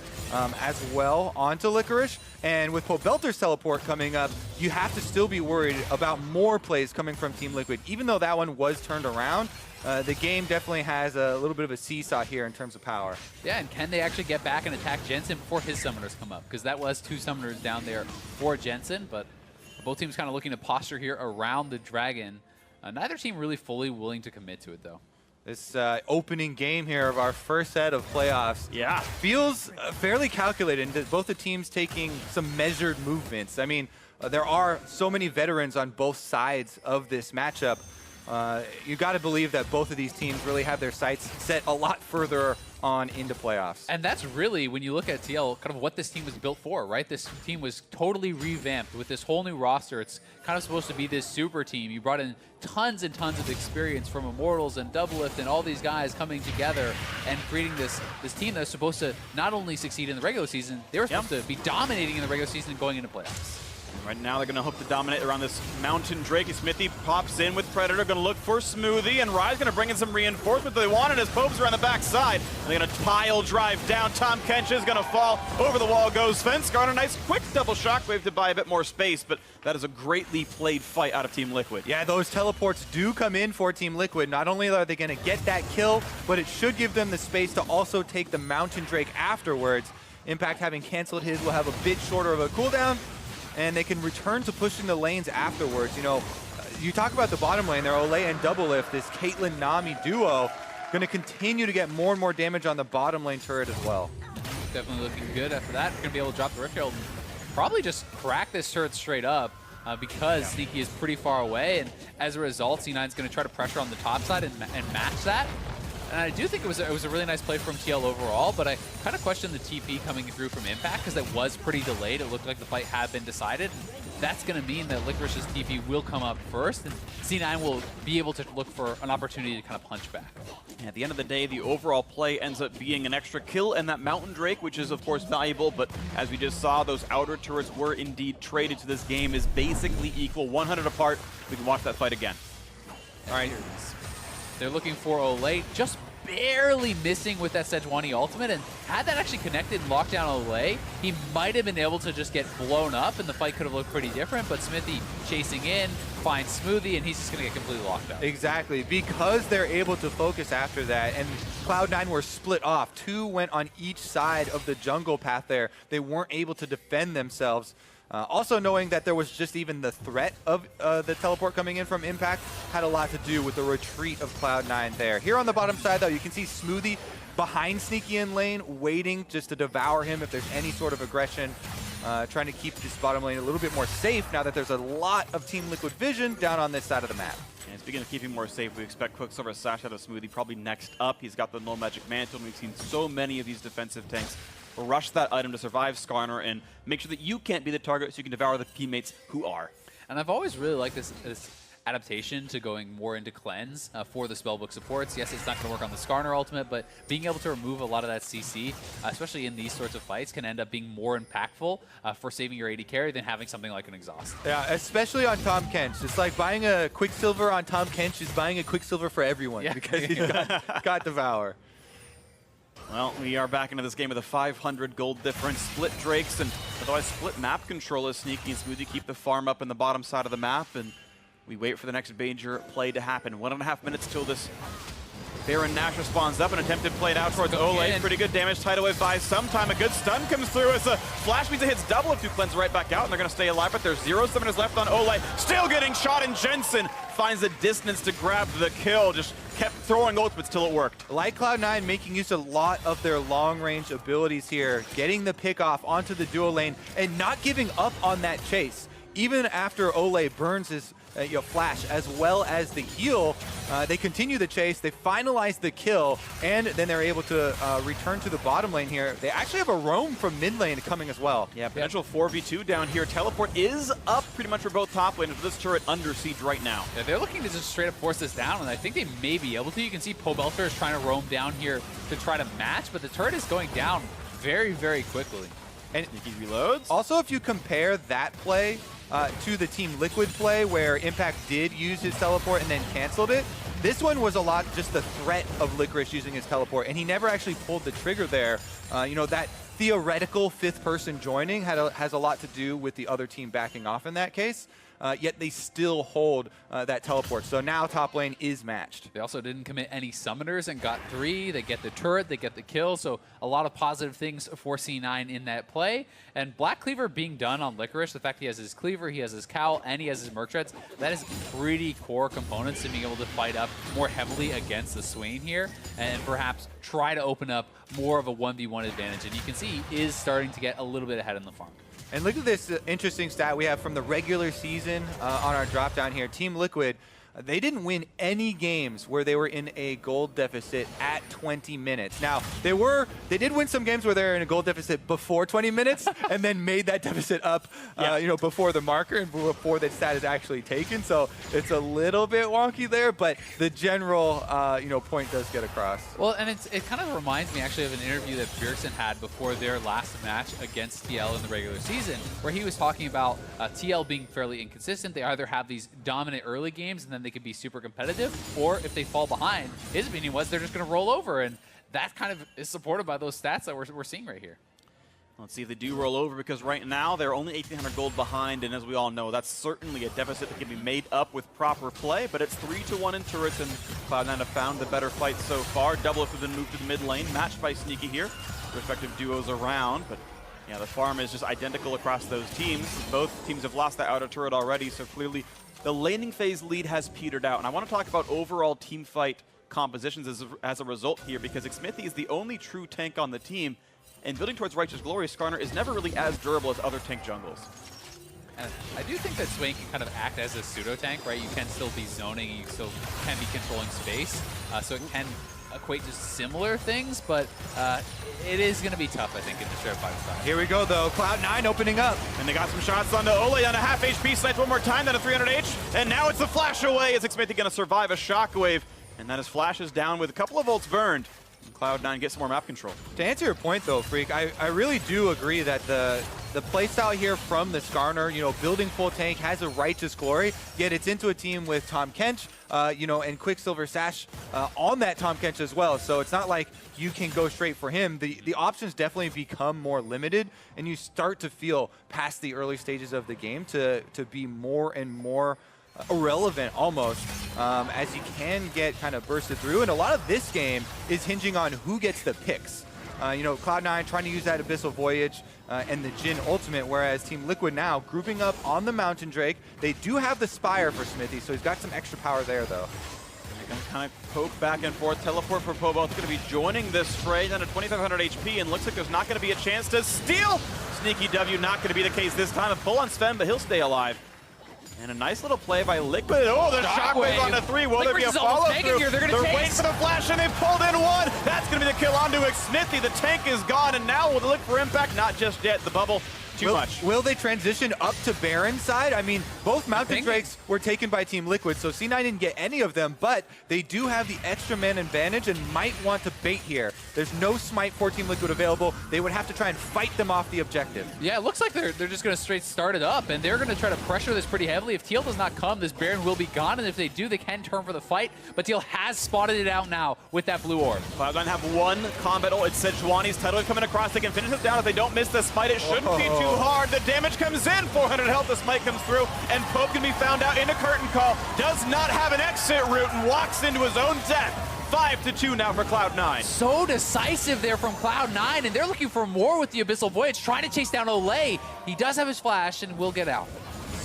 as well onto Licorice. And with Pobelter's teleport coming up, you have to still be worried about more plays coming from Team Liquid. Even though that one was turned around, the game definitely has a little bit of a seesaw here in terms of power. Yeah, and can they actually get back and attack Jensen before his summoners come up? Because that was 2 summoners down there for Jensen, but both teams kind of looking to posture here around the Dragon. Neither team really fully willing to commit to it, though. This opening game here of our first set of playoffs feels fairly calculated, and both the teams taking some measured movements. I mean, there are so many veterans on both sides of this matchup. You got to believe that both of these teams really have their sights set a lot further on into playoffs. And that's really, when you look at TL, kind of what this team was built for, right? This team was totally revamped with this whole new roster. It's kind of supposed to be this super team. You brought in tons and tons of experience from Immortals and Doublelift and all these guys coming together and creating this team that's supposed to not only succeed in the regular season, they were supposed to be dominating in the regular season and going into playoffs. Right now, they're going to hope to dominate around this Mountain Drake. Smithy pops in with Predator, going to look for Smoothie, and Rye's going to bring in some reinforcement that they wanted as Popes are on the backside. They're going to pile drive down. Tom Kench is going to fall. Over the wall goes Svenskeren. A nice quick double shockwave to buy a bit more space, but that is a greatly played fight out of Team Liquid. Yeah, those teleports do come in for Team Liquid. Not only are they going to get that kill, but it should give them the space to also take the Mountain Drake afterwards. Impact, having canceled his, will have a bit shorter of a cooldown, and they can return to pushing the lanes afterwards. You know, you talk about the bottom lane there, Ole and Doublelift, this Caitlyn Nami duo, going to continue to get more and more damage on the bottom lane turret as well. Definitely looking good after that. Going to be able to drop the Rift Herald and probably just crack this turret straight up because Sneaky is pretty far away, and as a result, C9's going to try to pressure on the top side and match that. And I do think it was a really nice play from TL overall, but I kind of questioned the TP coming through from Impact because it was pretty delayed. It looked like the fight had been decided. That's going to mean that Licorice's TP will come up first, and C9 will be able to look for an opportunity to kind of punch back. At the end of the day, the overall play ends up being an extra kill and that Mountain Drake, which is of course valuable, but as we just saw, those outer turrets were indeed traded. So this game is basically equal, 100 apart. We can watch that fight again. All right, they're looking for Olay, just barely missing with that Sejuani ultimate, and had that actually connected and locked down Olay, he might have been able to just get blown up, and the fight could have looked pretty different, but Smithy chasing in, finds Smoothie, and he's just going to get completely locked up. Exactly, because they're able to focus after that, and Cloud9 were split off. Two went on each side of the jungle path there. They weren't able to defend themselves. Also knowing that there was just even the threat of the teleport coming in from Impact had a lot to do with the retreat of Cloud9 there. Here on the bottom side, though, you can see Smoothie behind Sneaky in lane, waiting just to devour him if there's any sort of aggression. Trying to keep this bottom lane a little bit more safe now that there's a lot of Team Liquid vision down on this side of the map. And speaking of keeping more safe, we expect Quicksilver Sash out of Smoothie probably next up. He's got the No Magic Mantle, and we've seen so many of these defensive tanks rush that item to survive Skarner and make sure that you can't be the target so you can devour the teammates who are. And I've always really liked this adaptation to going more into cleanse for the spellbook supports. Yes, it's not going to work on the Skarner ultimate, but being able to remove a lot of that CC, especially in these sorts of fights, can end up being more impactful for saving your AD carry than having something like an Exhaust. Yeah, especially on Tom Kench. It's like buying a Quicksilver on Tom Kench is buying a Quicksilver for everyone because he's got Devour. Well, we are back into this game with a 500 gold difference. Split Drakes and otherwise split map control as Sneaky and Smoothie keep the farm up in the bottom side of the map, and we wait for the next major play to happen. 1.5 minutes till this Baron Nashor spawns up. An attempted play out towards Olay. Pretty good damage. Tidal buys some time. A good stun comes through as a Flash Pizza hits double if you cleanse right back out, and they're going to stay alive, but there's 0 summoners left on Olay. Still getting shot, and Jensen finds the distance to grab the kill. Just kept throwing ultimates till it worked. Like Cloud9 making use a lot of their long-range abilities here, getting the pick off onto the duo lane, and not giving up on that chase. Even after Olay burns his Flash as well as the heal, they continue the chase, they finalize the kill, and then they're able to return to the bottom lane here. They actually have a roam from mid lane coming as well. Yeah, potential 4v2 down here. Teleport is up pretty much for both top laners. This turret under siege right now. Yeah, they're looking to just straight up force this down, and I think they may be able to. You can see Pobelter is trying to roam down here to try to match, but the turret is going down very, very quickly. And he reloads. Also, if you compare that play to the Team Liquid play where Impact did use his teleport and then canceled it, this one was a lot just the threat of Licorice using his teleport, and he never actually pulled the trigger there. That theoretical fifth person joining has a lot to do with the other team backing off in that case. Yet they still hold that teleport. So now top lane is matched. They also didn't commit any summoners and got 3. They get the turret, they get the kill. So a lot of positive things for C9 in that play. And Black Cleaver being done on Licorice, the fact he has his Cleaver, he has his Cowl, and he has his Merc Treads, that is pretty core components to being able to fight up more heavily against the Swain here and perhaps try to open up more of a 1v1 advantage. And you can see he is starting to get a little bit ahead in the farm. And look at this interesting stat we have from the regular season on our drop down here. Team Liquid, they didn't win any games where they were in a gold deficit at 20 minutes. Now, they did win some games where they were in a gold deficit before 20 minutes and then made that deficit up before the marker and before that stat is actually taken. So it's a little bit wonky there, but the general point does get across. Well, and it kind of reminds me actually of an interview that Bjergsen had before their last match against TL in the regular season, where he was talking about TL being fairly inconsistent. They either have these dominant early games and then they could be super competitive, or if they fall behind, his opinion was they're just going to roll over, and that kind of is supported by those stats that we're seeing right here. Let's see if they do roll over, because right now they're only 1,800 gold behind, and as we all know, that's certainly a deficit that can be made up with proper play, but it's 3-1 in turrets, and Cloud9 have found the better fight so far. Double if we've been moved to the mid lane, matched by Sneaky here. Respective duos around, but yeah, the farm is just identical across those teams. Both teams have lost the outer turret already, so clearly the laning phase lead has petered out. And I want to talk about overall team fight compositions as a result here, because Xmithie is the only true tank on the team, and building towards Righteous Glory, Skarner is never really as durable as other tank jungles. And I do think that Swain can kind of act as a pseudo tank, right? You can still be zoning, you still can be controlling space, so it can equate to similar things, but it is going to be tough, I think, in the shared 5-side. Here we go, though. Cloud9 opening up. And they got some shots onto Ole on a half HP. Sniped one more time, then a 300H. And now it's the flash away. Is Xmithie going to survive a shockwave? And that his flash is down with a couple of ults burned. And Cloud9 gets some more map control. To answer your point, though, Freak, I really do agree that the playstyle here from the Skarner, building full tank has a righteous glory, yet it's into a team with Tom Kench, and Quicksilver Sash on that Tom Kench as well. So it's not like you can go straight for him. The options definitely become more limited, and you start to feel past the early stages of the game to be more and more irrelevant almost, as you can get kind of bursted through. And a lot of this game is hinging on who gets the picks. Cloud9 trying to use that Abyssal Voyage and the Jhin Ultimate, whereas Team Liquid now grouping up on the Mountain Drake. They do have the Spire for Xmithie, so he's got some extra power there, though. They're going to kind of poke back and forth. Teleport for Pobo. It's going to be joining this fray down to 2,500 HP, and looks like there's not going to be a chance to steal. Sneaky W, not going to be the case this time. A pull on Sven, but he'll stay alive. And a nice little play by Liquid. Oh, the shockwave on the 3. Will there be a follow-through? They're waiting for the flash, and they pulled in one. That's going to be the kill onto Xmithie. The tank is gone, and now will they look for impact? Not just yet. The bubble, too much. Will they transition up to Baron side? I mean, both Mountain Drakes were taken by Team Liquid, so C9 didn't get any of them, but they do have the extra man advantage and might want to bait here. There's no smite for Team Liquid available. They would have to try and fight them off the objective. Yeah, it looks like they're just going to straight start it up, and they're going to try to pressure this pretty heavily. If Teal does not come, this Baron will be gone, and if they do, they can turn for the fight, but Teal has spotted it out now with that blue orb. Cloud9 have one combat ult. It's Sejuani's title coming across. They can finish it down if they don't miss the smite. It shouldn't be too hard. The damage comes in. 400 health. The smite comes through, and Pope can be found out in a curtain call. Does not have an exit route and walks into his own death. 5-2 now for Cloud9. So decisive there from Cloud9, and they're looking for more with the Abyssal Voyage, trying to chase down Ole. He does have his flash and will get out.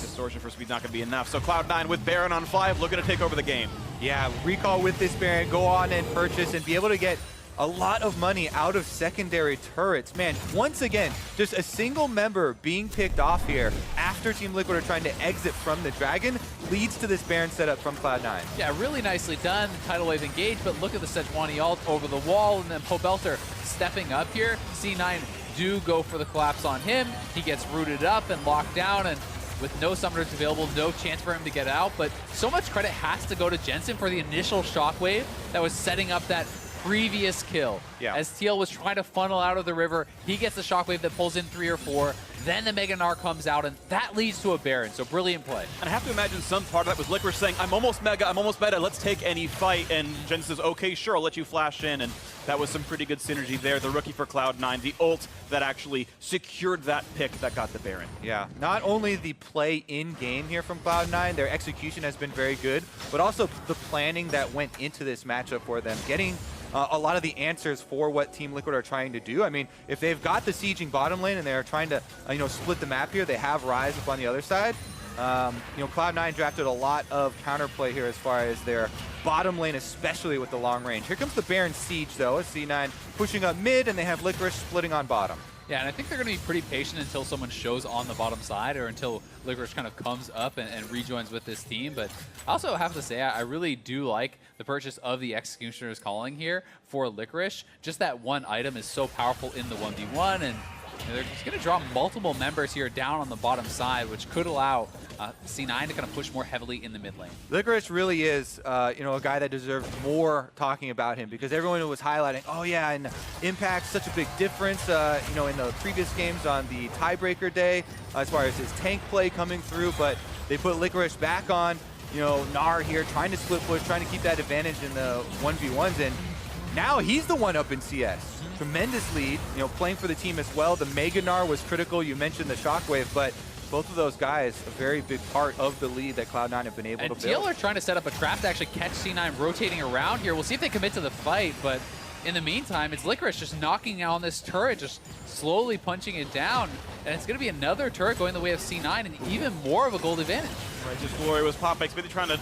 Distortion for speed's not going to be enough. So Cloud9 with Baron on 5, looking to take over the game. Yeah, recall with this Baron, go on and purchase and be able to get a lot of money out of secondary turrets. Man, once again, just a single member being picked off here after Team Liquid are trying to exit from the Dragon leads to this Baron setup from Cloud9. Yeah, really nicely done. Tidal Wave engaged, but look at the Sejuani ult over the wall, and then Pobelter stepping up here. C9 do go for the collapse on him. He gets rooted up and locked down, and with no summoners available, no chance for him to get out, but so much credit has to go to Jensen for the initial shockwave that was setting up that previous kill. Yeah. As Teal was trying to funnel out of the river, he gets the shockwave that pulls in 3 or 4, then the Mega Gnar comes out, and that leads to a Baron, so brilliant play. And I have to imagine some part of that was Licorice saying, I'm almost Mega, I'm almost meta, let's take any fight, and Jensen says, okay, sure, I'll let you flash in, and that was some pretty good synergy there. The rookie for Cloud9, the ult that actually secured that pick that got the Baron. Yeah, not only the play in-game here from Cloud9, their execution has been very good, but also the planning that went into this matchup for them, getting a lot of the answers for what Team Liquid are trying to do. I mean, if they've got the sieging bottom lane and they're trying to, split the map here, they have Ryze up on the other side. Cloud9 drafted a lot of counterplay here as far as their bottom lane, especially with the long range. Here comes the Baron Siege, though, as C9 pushing up mid, and they have Licorice splitting on bottom. Yeah, and I think they're going to be pretty patient until someone shows on the bottom side or until Licorice kind of comes up and rejoins with this team. But I also have to say, I really do like the purchase of the Executioner's Calling here for Licorice. Just that one item is so powerful in the 1v1, and they're just going to draw multiple members here down on the bottom side, which could allow C9 to kind of push more heavily in the mid lane. Licorice really is, a guy that deserves more talking about him, because everyone was highlighting, oh yeah, and Impact's such a big difference, in the previous games on the tiebreaker day, as far as his tank play coming through, but they put Licorice back on, Gnar here, trying to split push, trying to keep that advantage in the 1v1s, and now he's the one up in CS. Tremendous lead, playing for the team as well. The Mega Gnar was critical. You mentioned the Shockwave, but both of those guys, a very big part of the lead that Cloud9 have been able to build. And Teal are trying to set up a trap to actually catch C9 rotating around here. We'll see if they commit to the fight, but in the meantime, it's Licorice just knocking out this turret, just slowly punching it down, and it's going to be another turret going the way of C9 and even more of a gold advantage. Righteous Glory was popping. Xmithie trying to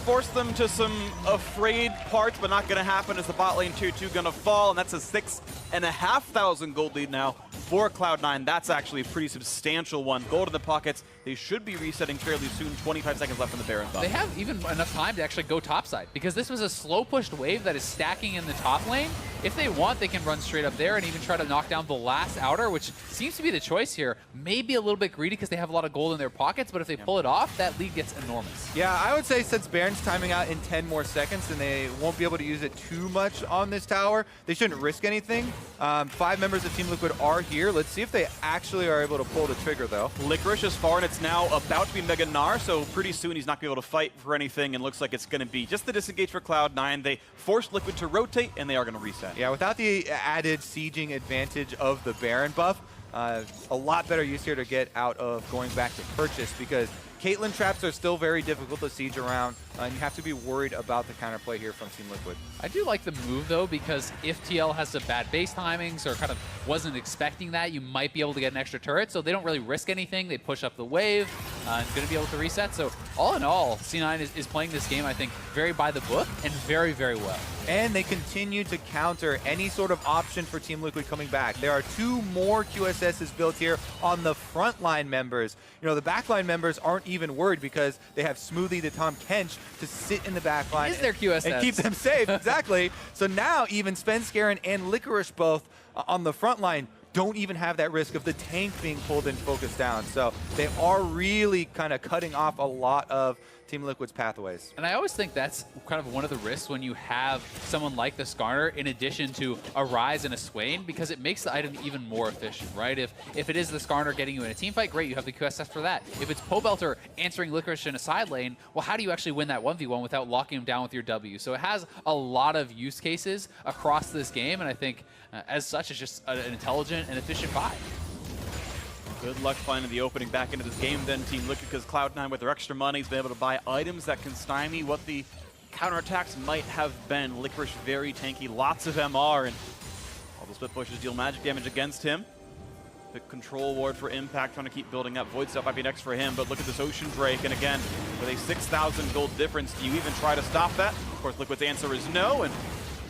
force them to some afraid parts, but not going to happen as the bot lane 2-2 going to fall, and that's a 6,500 gold lead now for Cloud9. That's actually a pretty substantial one. Gold in the pockets. They They should be resetting fairly soon. 25 seconds left on the Baron buff. They have even enough time to actually go topside because this was a slow pushed wave that is stacking in the top lane. If they want, they can run straight up there and even try to knock down the last outer, which seems to be the choice here. Maybe a little bit greedy because they have a lot of gold in their pockets, but if they pull it off, that lead gets enormous. Yeah, I would say since Baron's timing out in 10 more seconds and they won't be able to use it too much on this tower, they shouldn't risk anything. 5 members of Team Liquid are here. Let's see if they actually are able to pull the trigger, though. Licorice is far, and it's now about to be Mega Gnar, so pretty soon he's not going to be able to fight for anything, and looks like it's going to be just the disengage for Cloud9. They forced Liquid to rotate, and they are going to reset. Yeah, without the added sieging advantage of the Baron buff, a lot better use here to get out of going back to purchase, because Caitlyn traps are still very difficult to siege around, and you have to be worried about the counterplay here from Team Liquid. I do like the move, though, because if TL has some bad base timings or kind of wasn't expecting that, you might be able to get an extra turret, so they don't really risk anything. They push up the wave and going to be able to reset. So all in all, C9 is playing this game, I think, very by the book and very, very well. And they continue to counter any sort of option for Team Liquid coming back. There are 2 more QSSs built here on the frontline members. You know, the backline members aren't even worried because they have Smoothie the Tom Kench to sit in the backline Is their QSS and keep them safe. Exactly. So now even Spenskaren and Licorice both on the front line don't even have that risk of the tank being pulled and focused down. So they are really kind of cutting off a lot of Team Liquid's pathways. And I always think that's kind of one of the risks when you have someone like the Skarner in addition to a Ryze and a Swain, because it makes the item even more efficient, right? If it is the Skarner getting you in a team fight, great, you have the QSS for that. If it's Pobelter answering Licorice in a side lane, well, how do you actually win that 1v1 without locking him down with your W? So it has a lot of use cases across this game, and I think as such, it's just an intelligent and efficient buy. Good luck finding the opening back into this game then, Team Liquid, because Cloud9 with their extra money has been able to buy items that can stymie what the counterattacks might have been. Licorice very tanky, lots of MR, and all the split pushes deal magic damage against him. The control ward for Impact trying to keep building up. Void Stuff might be next for him, but look at this Ocean Drake, and again, with a 6,000 gold difference, do you even try to stop that? Of course, Liquid's answer is no, and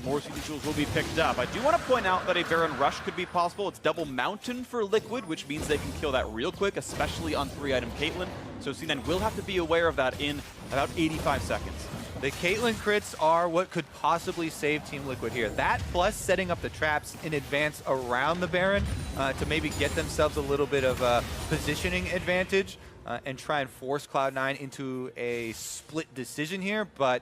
more CD jewels will be picked up. I do want to point out that a Baron Rush could be possible. It's double Mountain for Liquid, which means they can kill that real quick, especially on 3-item Caitlyn. So C9 will have to be aware of that in about 85 seconds. The Caitlyn crits are what could possibly save Team Liquid here. That plus setting up the traps in advance around the Baron to maybe get themselves a little bit of a positioning advantage and try and force Cloud9 into a split decision here. But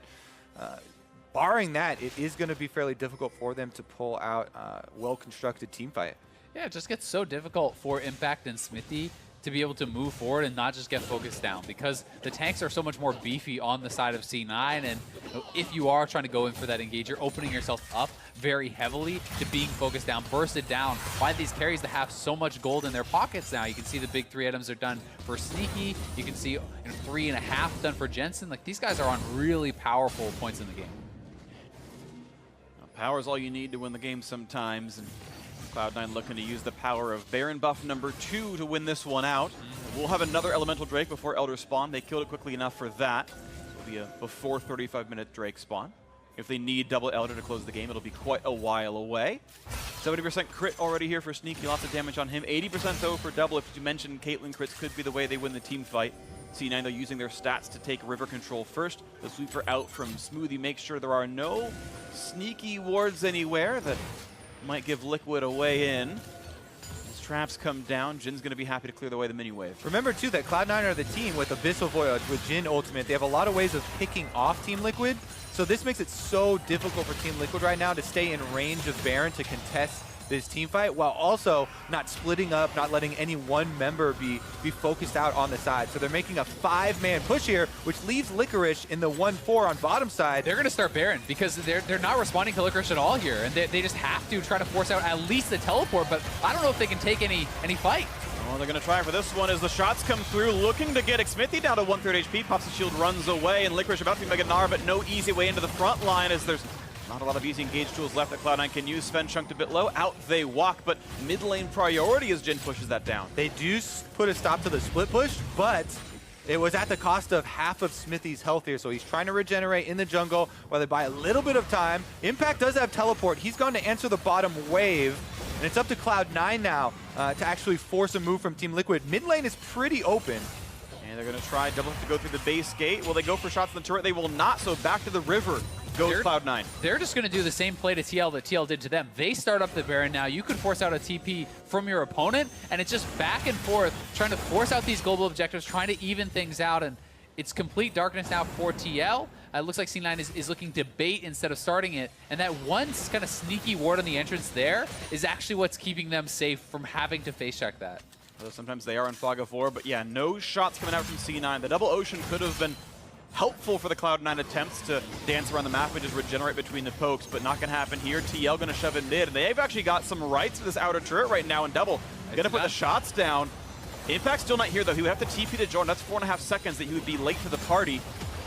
barring that, it is going to be fairly difficult for them to pull out a well-constructed team fight. Yeah, it just gets so difficult for Impact and Smithy to be able to move forward and not just get focused down, because the tanks are so much more beefy on the side of C9, and if you are trying to go in for that engage, you're opening yourself up very heavily to being focused down, bursted down by these carries that have so much gold in their pockets now. You can see the big 3 items are done for Sneaky. You can see 3.5 done for Jensen. Like, these guys are on really powerful points in the game. Power is all you need to win the game sometimes, and Cloud9 looking to use the power of Baron buff number 2 to win this one out. We'll have another Elemental Drake before Elder spawn. They killed it quickly enough for that. It'll be a before 35-minute Drake spawn. If they need double Elder to close the game, it'll be quite a while away. 70% crit already here for Sneaky, lots of damage on him. 80% though for double. If you mentioned Caitlyn crits could be the way they win the team fight. C9 though using their stats to take river control first. The sweeper out from Smoothie makes sure there are no sneaky wards anywhere that might give Liquid a way in. As traps come down, Jin's going to be happy to clear the way the mini wave. Remember too that Cloud9 are the team with Abyssal Voyage, with Jin ultimate. They have a lot of ways of picking off Team Liquid. So this makes it so difficult for Team Liquid right now to stay in range of Baron to contest this team fight, while also not splitting up, not letting any one member be focused out on the side. So they're making a 5-man push here, which leaves Licorice in the 1-4 on bottom side. They're going to start Baron because they're not responding to Licorice at all here, and they just have to try to force out at least the teleport, but I don't know if they can take any fight. Well, they're going to try for this one as the shots come through, looking to get Smithy down to 1/3 HP. Pops the shield, runs away, and Licorice about to be Mega Gnar, but no easy way into the front line as there's not a lot of easy engage tools left that Cloud9 can use. Sven chunked a bit low. Out they walk, but mid lane priority as Jin pushes that down. They do put a stop to the split push, but it was at the cost of half of Smithy's health here, so he's trying to regenerate in the jungle while they buy a little bit of time. Impact does have teleport. He's going to answer the bottom wave, and it's up to Cloud9 now to actually force a move from Team Liquid. Mid lane is pretty open. And they're going to try double to go through the base gate. Will they go for shots in the turret? They will not, so back to the river goes Cloud9. They're just going to do the same play to TL that TL did to them. They start up the Baron now. You could force out a TP from your opponent, and it's just back and forth, trying to force out these global objectives, trying to even things out, and it's complete darkness now for TL. It looks like C9 is looking to bait instead of starting it, and that one kind of sneaky ward on the entrance there is actually what's keeping them safe from having to face check that. Although sometimes they are in fog of war, but yeah, no shots coming out from C9. The double ocean could have been helpful for the Cloud9 attempts to dance around the map and just regenerate between the pokes, but not going to happen here. TL going to shove it mid, and they've actually got some rights to this outer turret right now in double. Going to put the shots down. Impact still not here, though. He would have to TP to join. That's 4.5 seconds that he would be late to the party,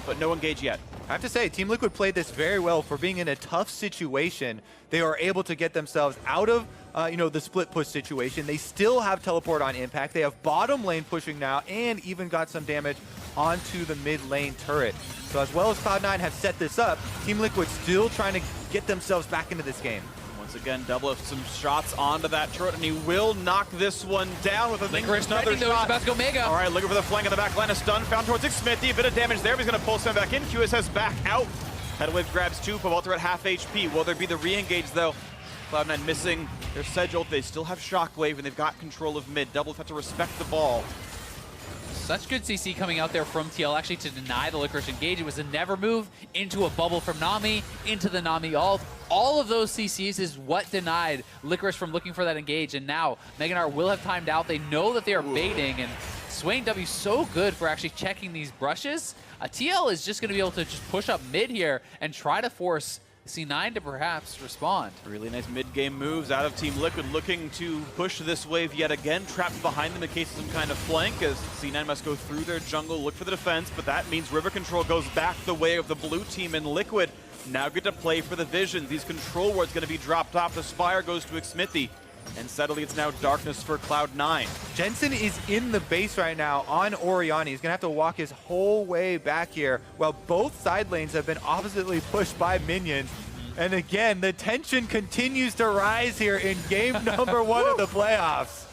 but no engage yet. I have to say, Team Liquid played this very well for being in a tough situation. They are able to get themselves out of the split push situation. They still have teleport on Impact. They have bottom lane pushing now and even got some damage onto the mid lane turret. So as well as Cloud9 have set this up, Team Liquid still trying to get themselves back into this game. Once again, double with some shots onto that turret, and he will knock this one down with another shot. About to go mega. All right, looking for the flank on the back line. A stun found towards Smithy. A bit of damage there, but he's going to pull some back in. QSS back out. Headwave grabs 2. Pavolt at half HP. Will there be the re-engage, though? Cloud9 missing their Sedge ult. They still have Shockwave, and they've got control of mid. Double have to respect the ball. Such good CC coming out there from TL actually to deny the Licorice engage. It was a never move into a bubble from Nami, into the Nami ult. All of those CCs is what denied Licorice from looking for that engage. And now Meganar will have timed out. They know that they are baiting, and Swain W so good for actually checking these brushes. TL is just going to be able to just push up mid here and try to force C9 to perhaps respond. Really nice mid-game moves out of Team Liquid, looking to push this wave yet again, trapped behind them in case of some kind of flank, as C9 must go through their jungle, look for the defense, but that means river control goes back the way of the blue team, and Liquid now get to play for the vision. These control wards going to be dropped off. The Spire goes to Xmithy, and suddenly it's now darkness for Cloud9. Jensen is in the base right now on Orianna. He's going to have to walk his whole way back here while both side lanes have been oppositely pushed by minions. And again, the tension continues to rise here in game number 1 of the playoffs.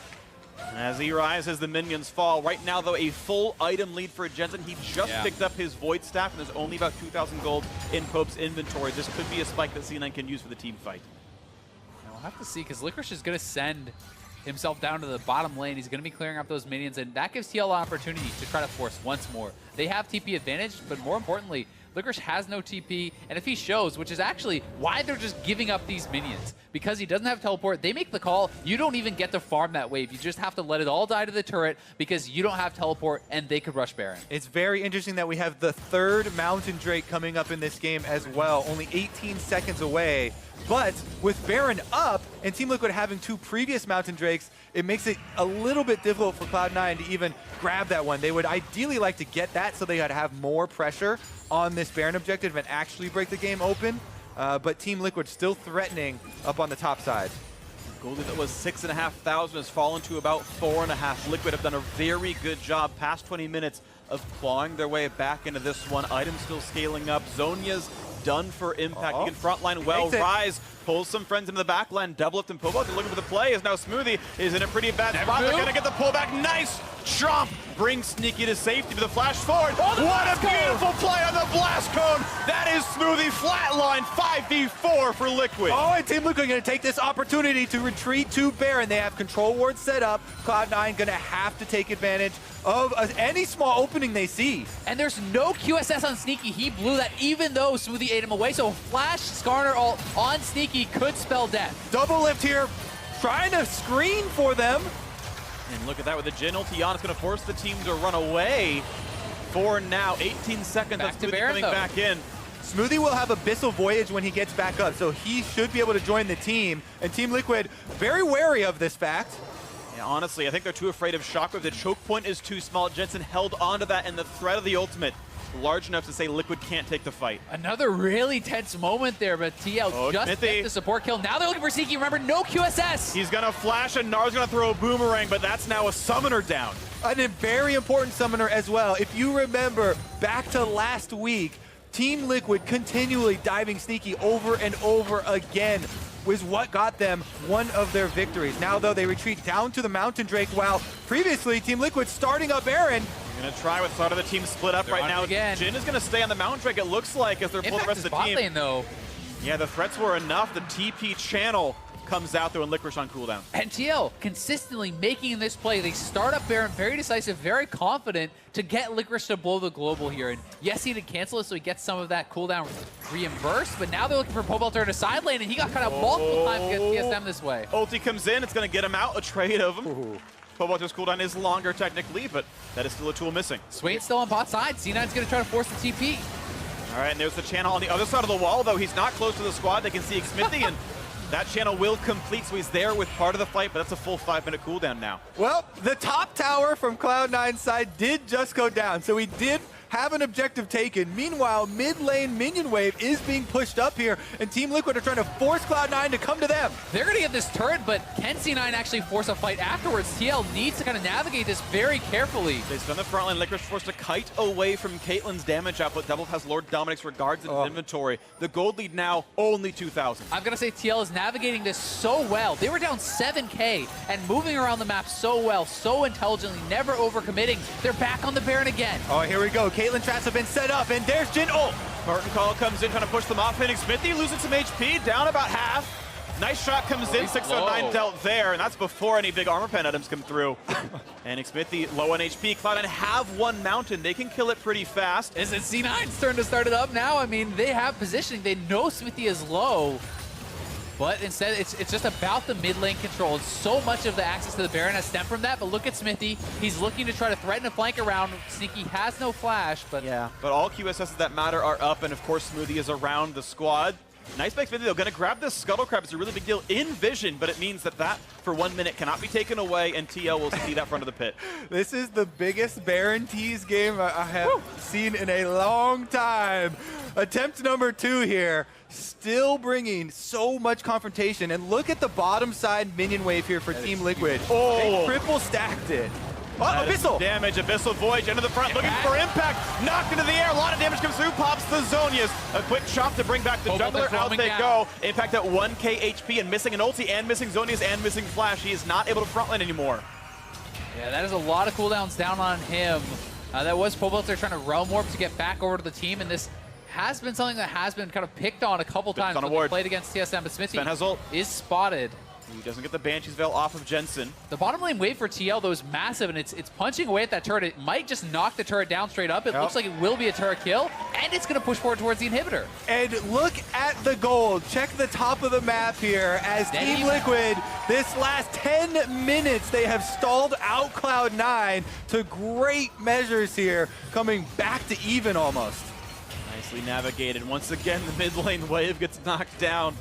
As he rises, the minions fall. Right now, though, a full item lead for Jensen. He just picked up his Void Staff, and there's only about 2,000 gold in Pope's inventory. This could be a spike that C9 can use for the team fight. We'll have to see, because Licorice is going to send himself down to the bottom lane. He's going to be clearing up those minions, and that gives TL an opportunity to try to force once more. They have TP advantage, but more importantly, Licorice has no TP, and if he shows, which is actually why they're just giving up these minions, because he doesn't have teleport, they make the call, you don't even get to farm that wave. You just have to let it all die to the turret because you don't have teleport, and they could rush Baron. It's very interesting that we have the 3rd Mountain Drake coming up in this game as well, only 18 seconds away. But with Baron up and Team Liquid having 2 previous Mountain Drakes, it makes it a little bit difficult for Cloud9 to even grab that one. They would ideally like to get that so they would have more pressure on this Baron objective and actually break the game open. But Team Liquid still threatening up on the top side. Goldie that was 6,500 has fallen to about 4.5. Liquid have done a very good job past 20 minutes of clawing their way back into this one. Items still scaling up. Zhonya's done for Impact. He can frontline well. Rise pulls some friends into the back line. Double up and Pobot. They're looking for the play. Is now Smoothie is in a pretty bad spot. They're going to get the pullback. Nice chomp. Brings Sneaky to safety with a flash forward. What a beautiful play on the blast cone. That is Smoothie flatline. 5v4 for Liquid. Oh, and Team Liquid going to take this opportunity to retreat to Baron. They have control wards set up. Cloud9 going to have to take advantage of any small opening they see. And there's no QSS on Sneaky. He blew that even though Smoothie ate him away. So Flash Skarner ult on Sneaky could spell death. Double lift here, trying to screen for them. And look at that with the Jin ult. Tiana's going to force the team to run away for now. 18 seconds. Back to Smoothie Baron, coming though. back in. Smoothie will have Abyssal Voyage when he gets back up, so he should be able to join the team. And Team Liquid, very wary of this fact. Yeah, honestly, I think they're too afraid of Shockwave. The choke point is too small. Jensen held onto that, and the threat of the ultimate large enough to say Liquid can't take the fight. Another really tense moment there, but TL just get the support kill. Now they're looking for Sneaky. Remember, no QSS. He's going to flash, and Nar's going to throw a boomerang, but that's now a summoner down. And a very important summoner as well. If you remember, back to last week, Team Liquid continually diving Sneaky over and over again was what got them one of their victories. Now, though, they retreat down to the Mountain Drake, while previously Team Liquid starting up Baron, Gonna try with start of the team split up right now. Again. Jin is gonna stay on the mountain drag, it looks like, as they're pulling the rest of the team. Lane, though. Yeah, the threats were enough. The TP channel comes out there and Licorice on cooldown. And TL consistently making this play. They start up Baron very decisive, very confident to get Licorice to blow the global here. And yes, he did cancel it, so he gets some of that cooldown reimbursed, but now they're looking for Pobelter in a side lane, and he got cut out multiple times against TSM this way. Ulti comes in, it's gonna get him out, a trade of him. Pobelter's cooldown is longer technically, but that is still a tool missing. Swain's still on bot side. C9's gonna try to force the TP. All right, and there's the channel on the other side of the wall, though he's not close to the squad. They can see Xmithy, and that channel will complete, so he's there with part of the fight, but that's a full 5-minute cooldown now. Well, the top tower from Cloud9's side did just go down, so he did have an objective taken. Meanwhile, mid lane minion wave is being pushed up here, and Team Liquid are trying to force Cloud9 to come to them. They're going to get this turret, but can C9 actually force a fight afterwards? TL needs to kind of navigate this very carefully. They spend the front line. Licorice forced to kite away from Caitlyn's damage output. Double has Lord Dominic's regards in his inventory. The gold lead now only 2,000. I'm going to say TL is navigating this so well. They were down 7K and moving around the map so well, so intelligently, never overcommitting. They're back on the Baron again. Oh, here we go. Caitlyn traps have been set up, and there's Jin. Oh, Martin Call comes in trying to push them off, hitting Xmithy, losing some HP, down about half. Nice shot comes in, 609 dealt there, and that's before any big armor pen items come through. And Xmithy low on HP. Cloud9 have one mountain. They can kill it pretty fast. Is it C9's turn to start it up now? I mean, they have positioning. They know Smithy is low. But instead, it's just about the mid lane control. So much of the access to the Baron has stemmed from that, but look at Smithy. He's looking to try to threaten a flank around. Sneaky has no flash, but... Yeah, but all QSSs that matter are up, and of course Smoothie is around the squad. Nice by Smithy, though. Gonna grab this Scuttle Crab. It's a really big deal in vision, but it means that for 1 minute, cannot be taken away, and TL will see that front of the pit. This is the biggest Baron tease game I have seen in a long time. Attempt number 2 here. Still bringing so much confrontation. And look at the bottom side minion wave here for Team Liquid. Oh! They triple stacked it. Oh, Abyssal! Damage, Abyssal Voyage into the front, looking for impact. Knocked into the air, a lot of damage comes through, pops the Zonias. A quick chop to bring back the jungler, out they go. Impact at 1k HP and missing an ulti and missing Zonias and missing Flash. He is not able to frontline anymore. Yeah, that is a lot of cooldowns down on him. That was Pobelter trying to realm warp to get back over to the team, and this has been something that has been kind of picked on a couple times when they played against TSM, but Smithy is spotted. He doesn't get the Banshee's Veil off of Jensen. The bottom lane wave for TL, though, is massive, and it's punching away at that turret. It might just knock the turret down straight up. It looks like it will be a turret kill, and it's going to push forward towards the inhibitor. And look at the gold. Check the top of the map here as Team Liquid, this last 10 minutes, they have stalled out Cloud9 to great measures here, coming back to even almost. Nicely navigated. Once again, the mid lane wave gets knocked down.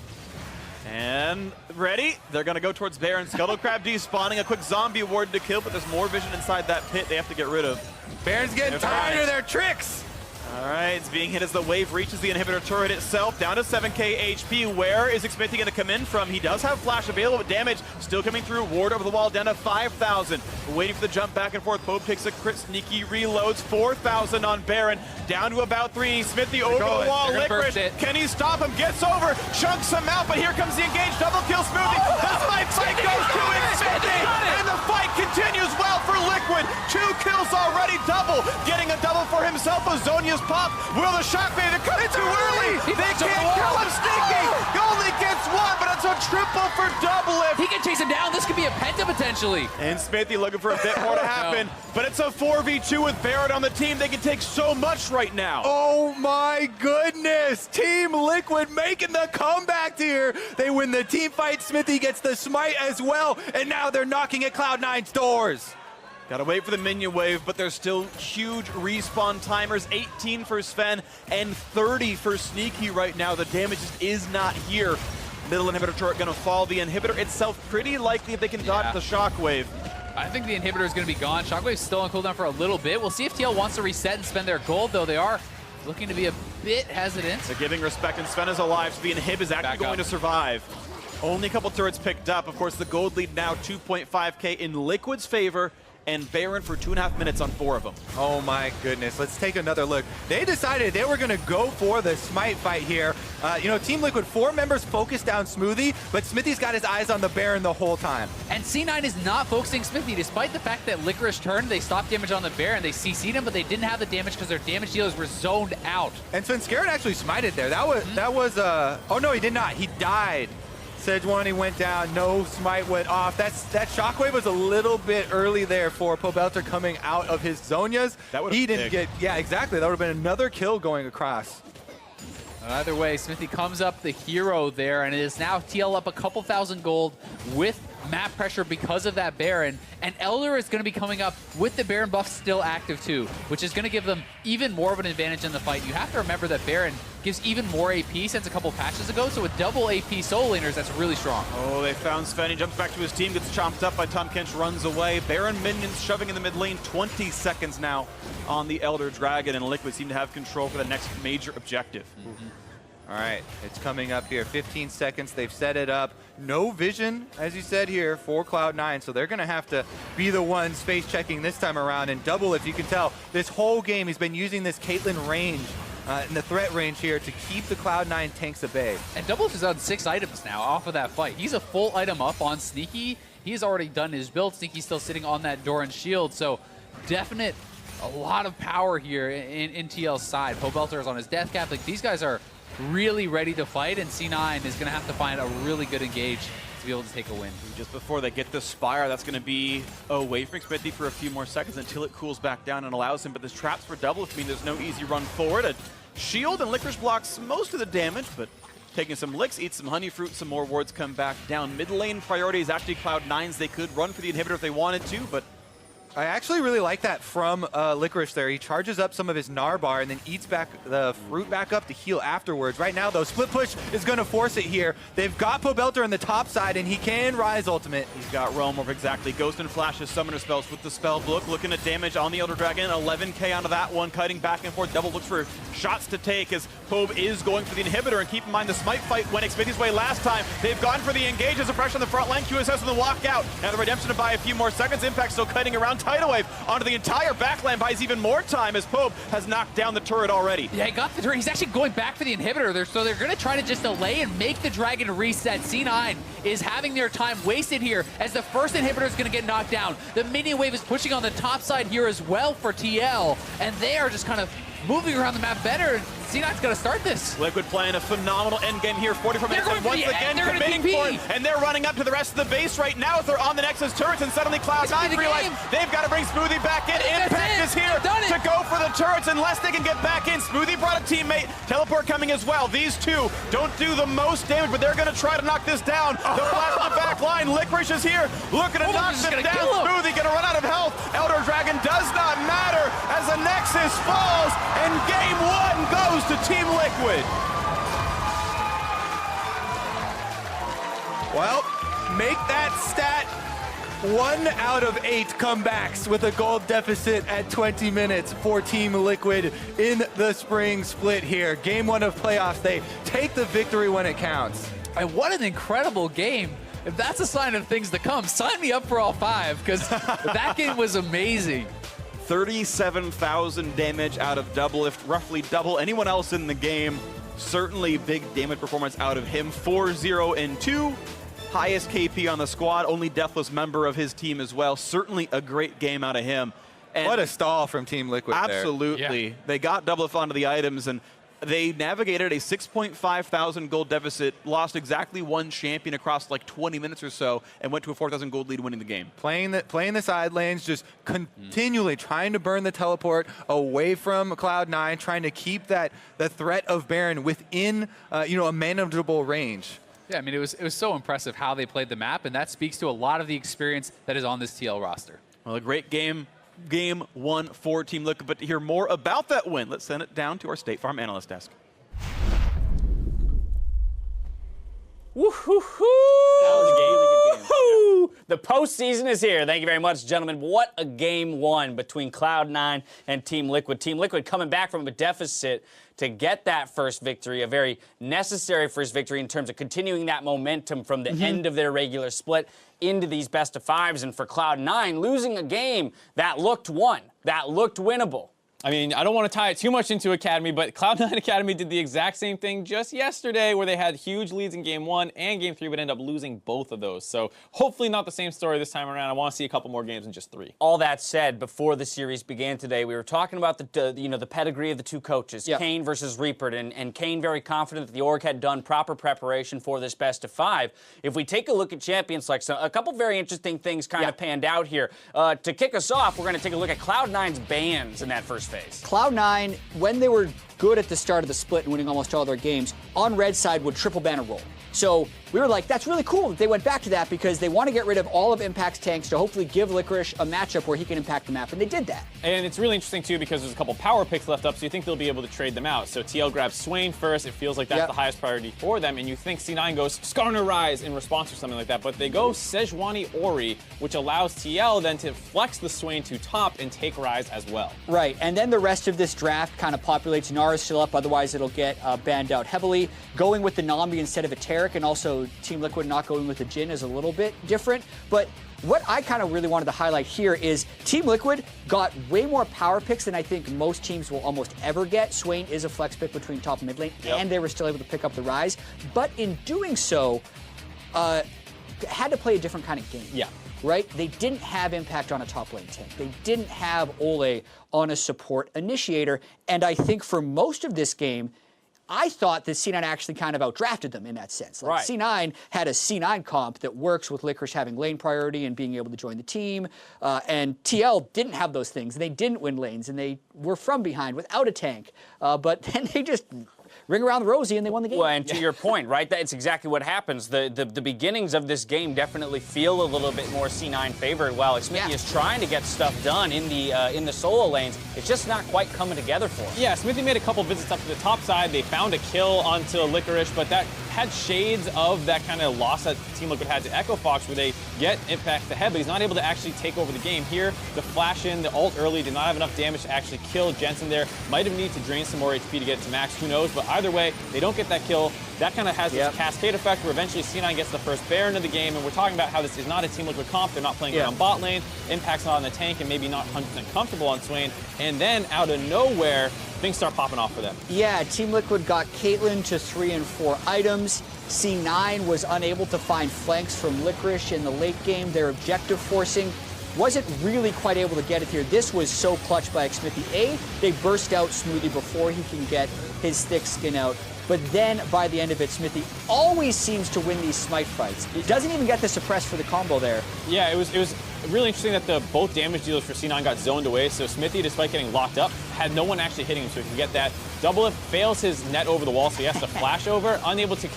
And ready? They're going to go towards Baron. Scuttle Crab despawning, a quick zombie ward to kill, but there's more vision inside that pit they have to get rid of. Baron's getting tired of their tricks. All right, it's being hit as the wave reaches the inhibitor turret itself, down to 7k HP. Where is Xmithy going to come in from? He does have flash available, but damage still coming through. Ward over the wall, down to 5,000. Waiting for the jump back and forth. Pope takes a crit, sneaky reloads. 4,000 on Baron, down to about 3. Smithy over the wall. Licorice, can he stop him? Gets over, chunks him out, but here comes the engage. Double kill Smoothie. That's my fight goes to Xmithy, and the fight continues well for Liquid. 2 kills already, double. Getting a double for himself. Azonia's pop. Will the shockwave? They're coming too early. They can't kill him. Sneaky only gets 1, but it's a triple for Doublelift. He can chase him down. This could be a penta potentially. And Smithy looking for a bit more to happen, but it's a 4v2 with Barrett on the team. They can take so much right now. Oh my goodness. Team Liquid making the comeback here. They win the team fight. Smithy gets the smite as well, and now they're knocking at Cloud9's doors. Gotta wait for the minion wave, but there's still huge respawn timers. 18 for Sven and 30 for Sneaky right now. The damage just is not here. Middle inhibitor turret gonna fall. The inhibitor itself pretty likely if they can dodge the shockwave. I think the inhibitor is gonna be gone. Shockwave's still on cooldown for a little bit. We'll see if TL wants to reset and spend their gold, though. They are looking to be a bit hesitant. They're giving respect, and Sven is alive, so the inhib is actually going to survive. Only a couple turrets picked up. Of course, the gold lead now 2.5k in Liquid's favor, and Baron for 2.5 minutes on 4 of them. Oh my goodness, let's take another look. They decided they were going to go for the Smite fight here. Team Liquid, 4 members focused down Smoothie, but Smithy's got his eyes on the Baron the whole time. And C9 is not focusing Smithy, despite the fact that Licorice turned, they stopped damage on the Baron, they CC'd him, but they didn't have the damage because their damage dealers were zoned out. And Svenskeren actually smited there. Oh no, he did not. He died. Sejuani went down, no smite went off. That shockwave was a little bit early there for Pobelter coming out of his Zonias. He didn't get, yeah, exactly. That would have been another kill going across. Either way, Smithy comes up the hero there, and it is now TL up a couple thousand gold with map pressure because of that Baron. And Elder is going to be coming up with the Baron buff still active too, which is going to give them even more of an advantage in the fight. You have to remember that Baron gives even more AP since a couple patches ago, so with double AP solo laners, that's really strong. Oh, they found Sven. He jumps back to his team, gets chomped up by Tom Kench, runs away. Baron minions shoving in the mid lane. 20 seconds now on the Elder Dragon, and Liquid seem to have control for the next major objective. All right, it's coming up here. 15 seconds, they've set it up. No vision, as you said here, for Cloud9, so they're going to have to be the ones face checking this time around. And Double, if you can tell, this whole game he's been using this Caitlyn range in the threat range here to keep the Cloud9 tanks at bay. And Double is on 6 items now off of that fight. He's a full item up on Sneaky. He's already done his build. Sneaky's still sitting on that Doran shield, so definite a lot of power here in TL's side. Pobelter is on his death cap. Like, these guys are really ready to fight, and C9 is going to have to find a really good engage to be able to take a win. Just before they get the Spire, that's going to be away from Smithy for a few more seconds until it cools back down and allows him, but there's traps for Double, which means there's no easy run forward. A shield and Licorice blocks most of the damage, but taking some licks, eat some honey fruit, some more wards come back down. Mid lane priority is actually Cloud9's. They could run for the inhibitor if they wanted to, but I actually really like that from Licorice there. He charges up some of his Gnar bar and then eats back the fruit back up to heal afterwards. Right now, though, split push is going to force it here. They've got Pobelter on the top side, and he can rise ultimate. He's got Realm Orb, exactly. Ghost and Flash his summoner spells with the spell book. Looking at damage on the Elder Dragon. 11k onto that one, cutting back and forth. Double looks for shots to take as Pobe is going for the inhibitor. And keep in mind, the Smite fight went Smithy's way last time. They've gone for the engage as a pressure on the front line. QSS with the walkout. Now the Redemption to buy a few more seconds. Impact still cutting around. Tidal Wave onto the entire backline, buys even more time as Pope has knocked down the turret already. Yeah, he got the turret. He's actually going back for the inhibitor there, so they're going to try to just delay and make the Dragon reset. C9 is having their time wasted here as the first inhibitor is going to get knocked down. The minion wave is pushing on the top side here as well for TL, and they are just kind of moving around the map better. C9's got to start this. Liquid playing a phenomenal endgame here, 44 minutes, and once again committing for it, and they're running up to the rest of the base right now as they're on the Nexus turrets, and suddenly Cloud9 realize they've got to bring Smoothie back in. Impact is here to go for the turrets unless they can get back in. Smoothie brought a teammate, Teleport coming as well. These two don't do the most damage, but they're going to try to knock this down. The flash in the back line, Licorice is here, looking to knock them down. Smoothie going to run out of health. Elder Dragon does not matter as the Nexus falls, and game 1 goes to Team Liquid. Well, make that stat 1 out of 8 comebacks with a gold deficit at 20 minutes for Team Liquid in the spring split here. Game 1 of playoffs, they take the victory when it counts. And what an incredible game. If that's a sign of things to come, sign me up for all 5, because that game was amazing. 37,000 damage out of Doublelift, roughly double anyone else in the game. Certainly big damage performance out of him. 4-0-2, highest KP on the squad, only deathless member of his team as well. Certainly a great game out of him. And what a stall from Team Liquid absolutely. there. Yeah. They got Doublelift onto the items, and they navigated a 6.5 thousand gold deficit, lost exactly 1 champion across like 20 minutes or so, and went to a 4,000 gold lead, winning the game. Playing the side lanes, just continually trying to burn the teleport away from Cloud9, trying to keep the threat of Baron within a manageable range. Yeah, I mean, it was so impressive how they played the map, and that speaks to a lot of the experience that is on this TL roster. Well, a great game. Game 1 for Team Liquid, but to hear more about that win, let's send it down to our State Farm analyst desk. Woo-hoo-hoo! That was a really good game. The postseason is here. Thank you very much, gentlemen. What a game one between Cloud9 and Team Liquid. Team Liquid coming back from a deficit to get that first victory, a very necessary first victory in terms of continuing that momentum from the end of their regular split into these best-of-5s. And for Cloud9, losing a game that looked won, that looked winnable. I mean, I don't want to tie it too much into Academy, but Cloud9 Academy did the exact same thing just yesterday where they had huge leads in Game 1 and Game 3, but ended up losing both of those. So hopefully not the same story this time around. I want to see a couple more games than just 3. All that said, before the series began today, we were talking about the pedigree of the two coaches, Kane versus Reaper, and Kane very confident that the org had done proper preparation for this best-of-5. If we take a look at champion selection, a couple very interesting things kind of panned out here. To kick us off, we're going to take a look at Cloud9's bans in that first phase. Cloud9, when they were good at the start of the split and winning almost all their games, on red side would triple ban a roll. So we were like, that's really cool that they went back to that because they want to get rid of all of Impact's tanks to hopefully give Licorice a matchup where he can impact the map, and they did that. And it's really interesting, too, because there's a couple power picks left up, so you think they'll be able to trade them out. So TL grabs Swain first. It feels like that's the highest priority for them, and you think C9 goes Skarner Rise in response or something like that, but they go Sejuani Ori, which allows TL then to flex the Swain to top and take Rise as well. Right, and then the rest of this draft kind of populates. Nara's still up, otherwise it'll get banned out heavily. Going with the Nambi instead of a Taric, and also Team Liquid not going with the Jhin is a little bit different. But what I kind of really wanted to highlight here is Team Liquid got way more power picks than I think most teams will almost ever get. Swain is a flex pick between top and mid lane, and they were still able to pick up the Rise. But in doing so, had to play a different kind of game. Yeah. Right? They didn't have Impact on a top lane tank. They didn't have Ole on a support initiator. And I think for most of this game, I thought that C9 actually kind of outdrafted them in that sense. Like C9 had a C9 comp that works with Licorice having lane priority and being able to join the team. And TL didn't have those things. They didn't win lanes, and they were from behind without a tank. But then they just ring around the rosy and they won the game. Well, and to your point, right, that's exactly what happens. The beginnings of this game definitely feel a little bit more C9 favored, while Smithy is trying to get stuff done in the solo lanes. It's just not quite coming together for him. Yeah, Smithy made a couple visits up to the top side. They found a kill onto Licorice, but that had shades of that kind of loss that Team Liquid had to Echo Fox, where they get Impact ahead, but he's not able to actually take over the game. Here, the flash in, the ult early, did not have enough damage to actually kill Jensen there. Might have needed to drain some more HP to get it to max, who knows, but either way, they don't get that kill. That kind of has this cascade effect where eventually C9 gets the first Baron of the game, and we're talking about how this is not a Team Liquid comp. They're not playing around bot lane. Impact's not on the tank and maybe not 100% comfortable on Swain. And then out of nowhere, things start popping off for them. Yeah, Team Liquid got Caitlyn to 3 and 4 items. C9 was unable to find flanks from Licorice in the late game. Their objective forcing wasn't really quite able to get it here. This was so clutch by Xmithy. They burst out Smoothie before he can get his thick skin out. But then, by the end of it, Smithy always seems to win these smite fights. It doesn't even get the suppress for the combo there. Yeah, it was really interesting that both damage dealers for C9 got zoned away, so Smithy, despite getting locked up, had no one actually hitting him, so he can get that. Double Lift fails his net over the wall, so he has to flash over, unable to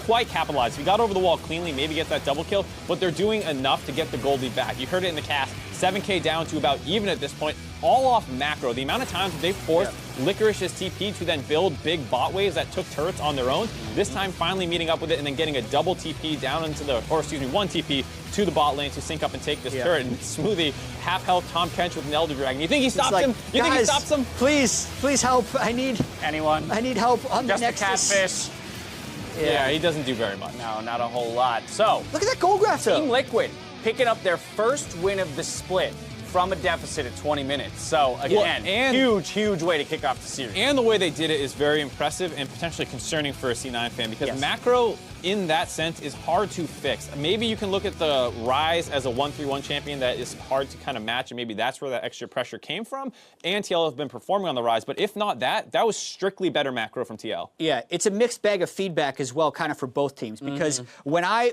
quite capitalize. He got over the wall cleanly, maybe gets that double kill, but they're doing enough to get the gold lead back. You heard it in the cast, 7K down to about even at this point, all off macro. The amount of times they forced Licorice's TP to then build big bot waves that took turrets on their own, this time finally meeting up with it and then getting a double TP down into one TP to the bot lane to sync up and take this turret. And Smoothie, half health Tom Kench with an Elder Dragon. You think he stops him? You think he stops him? Please help. I need help on just the Nexus. A catfish. Yeah, he doesn't do very much. No, not a whole lot. So, look at that gold graph though. Team Liquid picking up their first win of the split from a deficit at 20 minutes. So, again, huge way to kick off the series. And the way they did it is very impressive and potentially concerning for a C9 fan, because macro, in that sense, is hard to fix. Maybe you can look at the Rise as a 1-3-1 champion that is hard to kind of match, and maybe that's where that extra pressure came from. And TL have been performing on the Rise, but if not that was strictly better macro from TL. Yeah, it's a mixed bag of feedback as well, kind of for both teams, because when I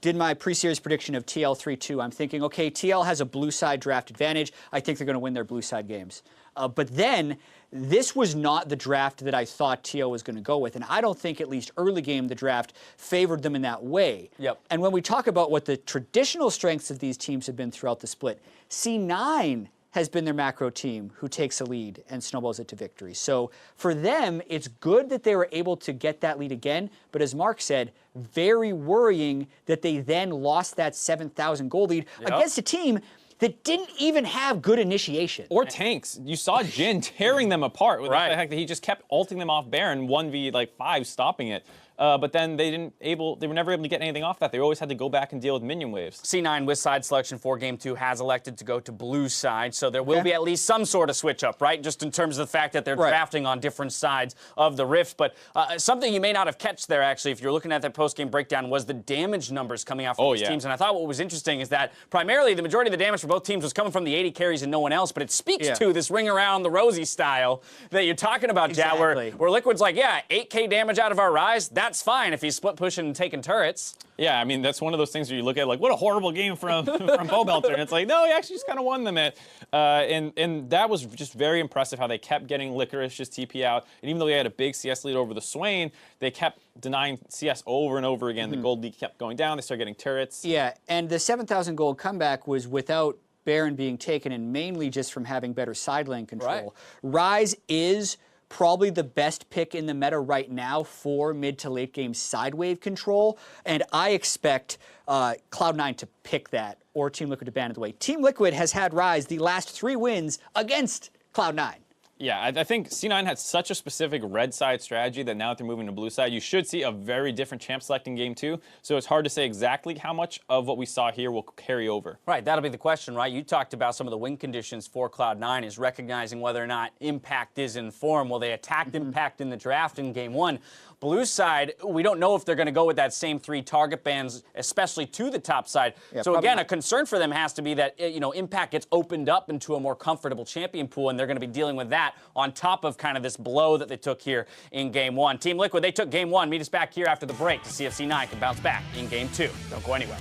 did my pre-series prediction of TL 3-2, I'm thinking, okay, TL has a blue side draft advantage. I think they're going to win their blue side games. But then, this was not the draft that I thought TL was going to go with. And I don't think, at least early game, the draft favored them in that way. And when we talk about what the traditional strengths of these teams have been throughout the split, C9 has been their macro team who takes a lead and snowballs it to victory. So for them, it's good that they were able to get that lead again, but as Mark said, very worrying that they then lost that 7,000 gold lead against a team that didn't even have good initiation. Or tanks. You saw Jin tearing them apart with the fact that he just kept ulting them off Baron 1v5, stopping it. But then they were never able to get anything off that. They always had to go back and deal with minion waves. C9 with side selection for Game 2 has elected to go to blue side, so there will be at least some sort of switch up, right? Just in terms of the fact that they're drafting on different sides of the rift. But something you may not have catched there, actually, if you're looking at that post-game breakdown, was the damage numbers coming out from these teams. And I thought what was interesting is that primarily the majority of the damage for both teams was coming from the 80 carries and no one else, but it speaks to this ring around the rosy style that you're talking about, Jat, where Liquid's like, yeah, 8k damage out of our Ryze, that's fine if he's split pushing and taking turrets. Yeah, I mean, that's one of those things where you look at like, what a horrible game from Bowbelter. And it's like, no, he actually just kind of won them at. And that was just very impressive how they kept getting Licorice just TP out. And even though they had a big CS lead over the Swain, they kept denying CS over and over again. The gold lead kept going down. They started getting turrets. Yeah, and the 7,000 gold comeback was without Baron being taken and mainly just from having better side lane control. Ryze is probably the best pick in the meta right now for mid to late game side wave control, and I expect Cloud9 to pick that or Team Liquid to ban it away. Team Liquid has had Ryze the last 3 wins against Cloud9. Yeah, I think C9 had such a specific red side strategy that now that they're moving to blue side, you should see a very different champ select in Game 2. So it's hard to say exactly how much of what we saw here will carry over. Right, that'll be the question, right? You talked about some of the win conditions for Cloud9 is recognizing whether or not Impact is in form. Well, they attacked Impact in the draft in Game 1. Blue side, we don't know if they're going to go with that same 3 target bans, especially to the top side. Yeah, so again, a concern for them has to be that Impact gets opened up into a more comfortable champion pool, and they're going to be dealing with that on top of kind of this blow that they took here in Game 1. Team Liquid, they took Game 1. Meet us back here after the break to see if C9 can bounce back in Game 2. Don't go anywhere.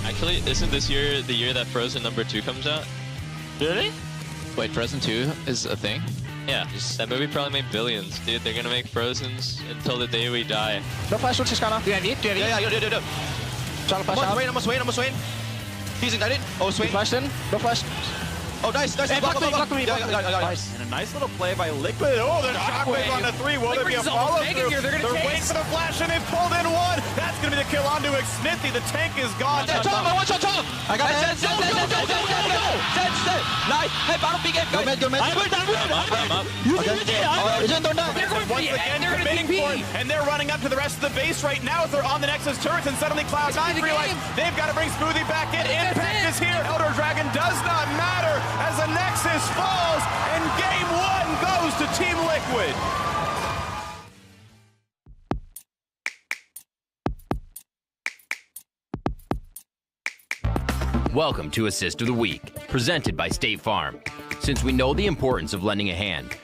Actually, isn't this year the year that Frozen #2 comes out? Really? Wait, Frozen 2 is a thing? Yeah, that movie probably made billions, dude. They're gonna make Frozens until the day we die. No flash ulti sekarang. Do you have it? Yeah, do. Trying to flash out. I'm a Swain. He's ignited. Oh, Swain. Flash in. No flash. Oh, nice. Hey, block me. Nice. And a nice little play by Liquid. Oh, the shockwave on the 3. Will there be a follow-through? They're waiting for the flash, and they've pulled in 1. That's going to be the kill onto Xmithy. The tank is gone. One shot, Tom. I got it. Nice. Hey, bottom big game. Go mid. I'm up. Once again, committing for it, and they're running up to the rest of the base right now as they're on the Nexus turrets, and suddenly Cloud9 realize they've got to bring Smoothie back in. Impact is here. Elder Dragon does not matter as the Nexus falls, and Game 1 goes to Team Liquid. Welcome to Assist of the Week, presented by State Farm. Since we know the importance of lending a hand,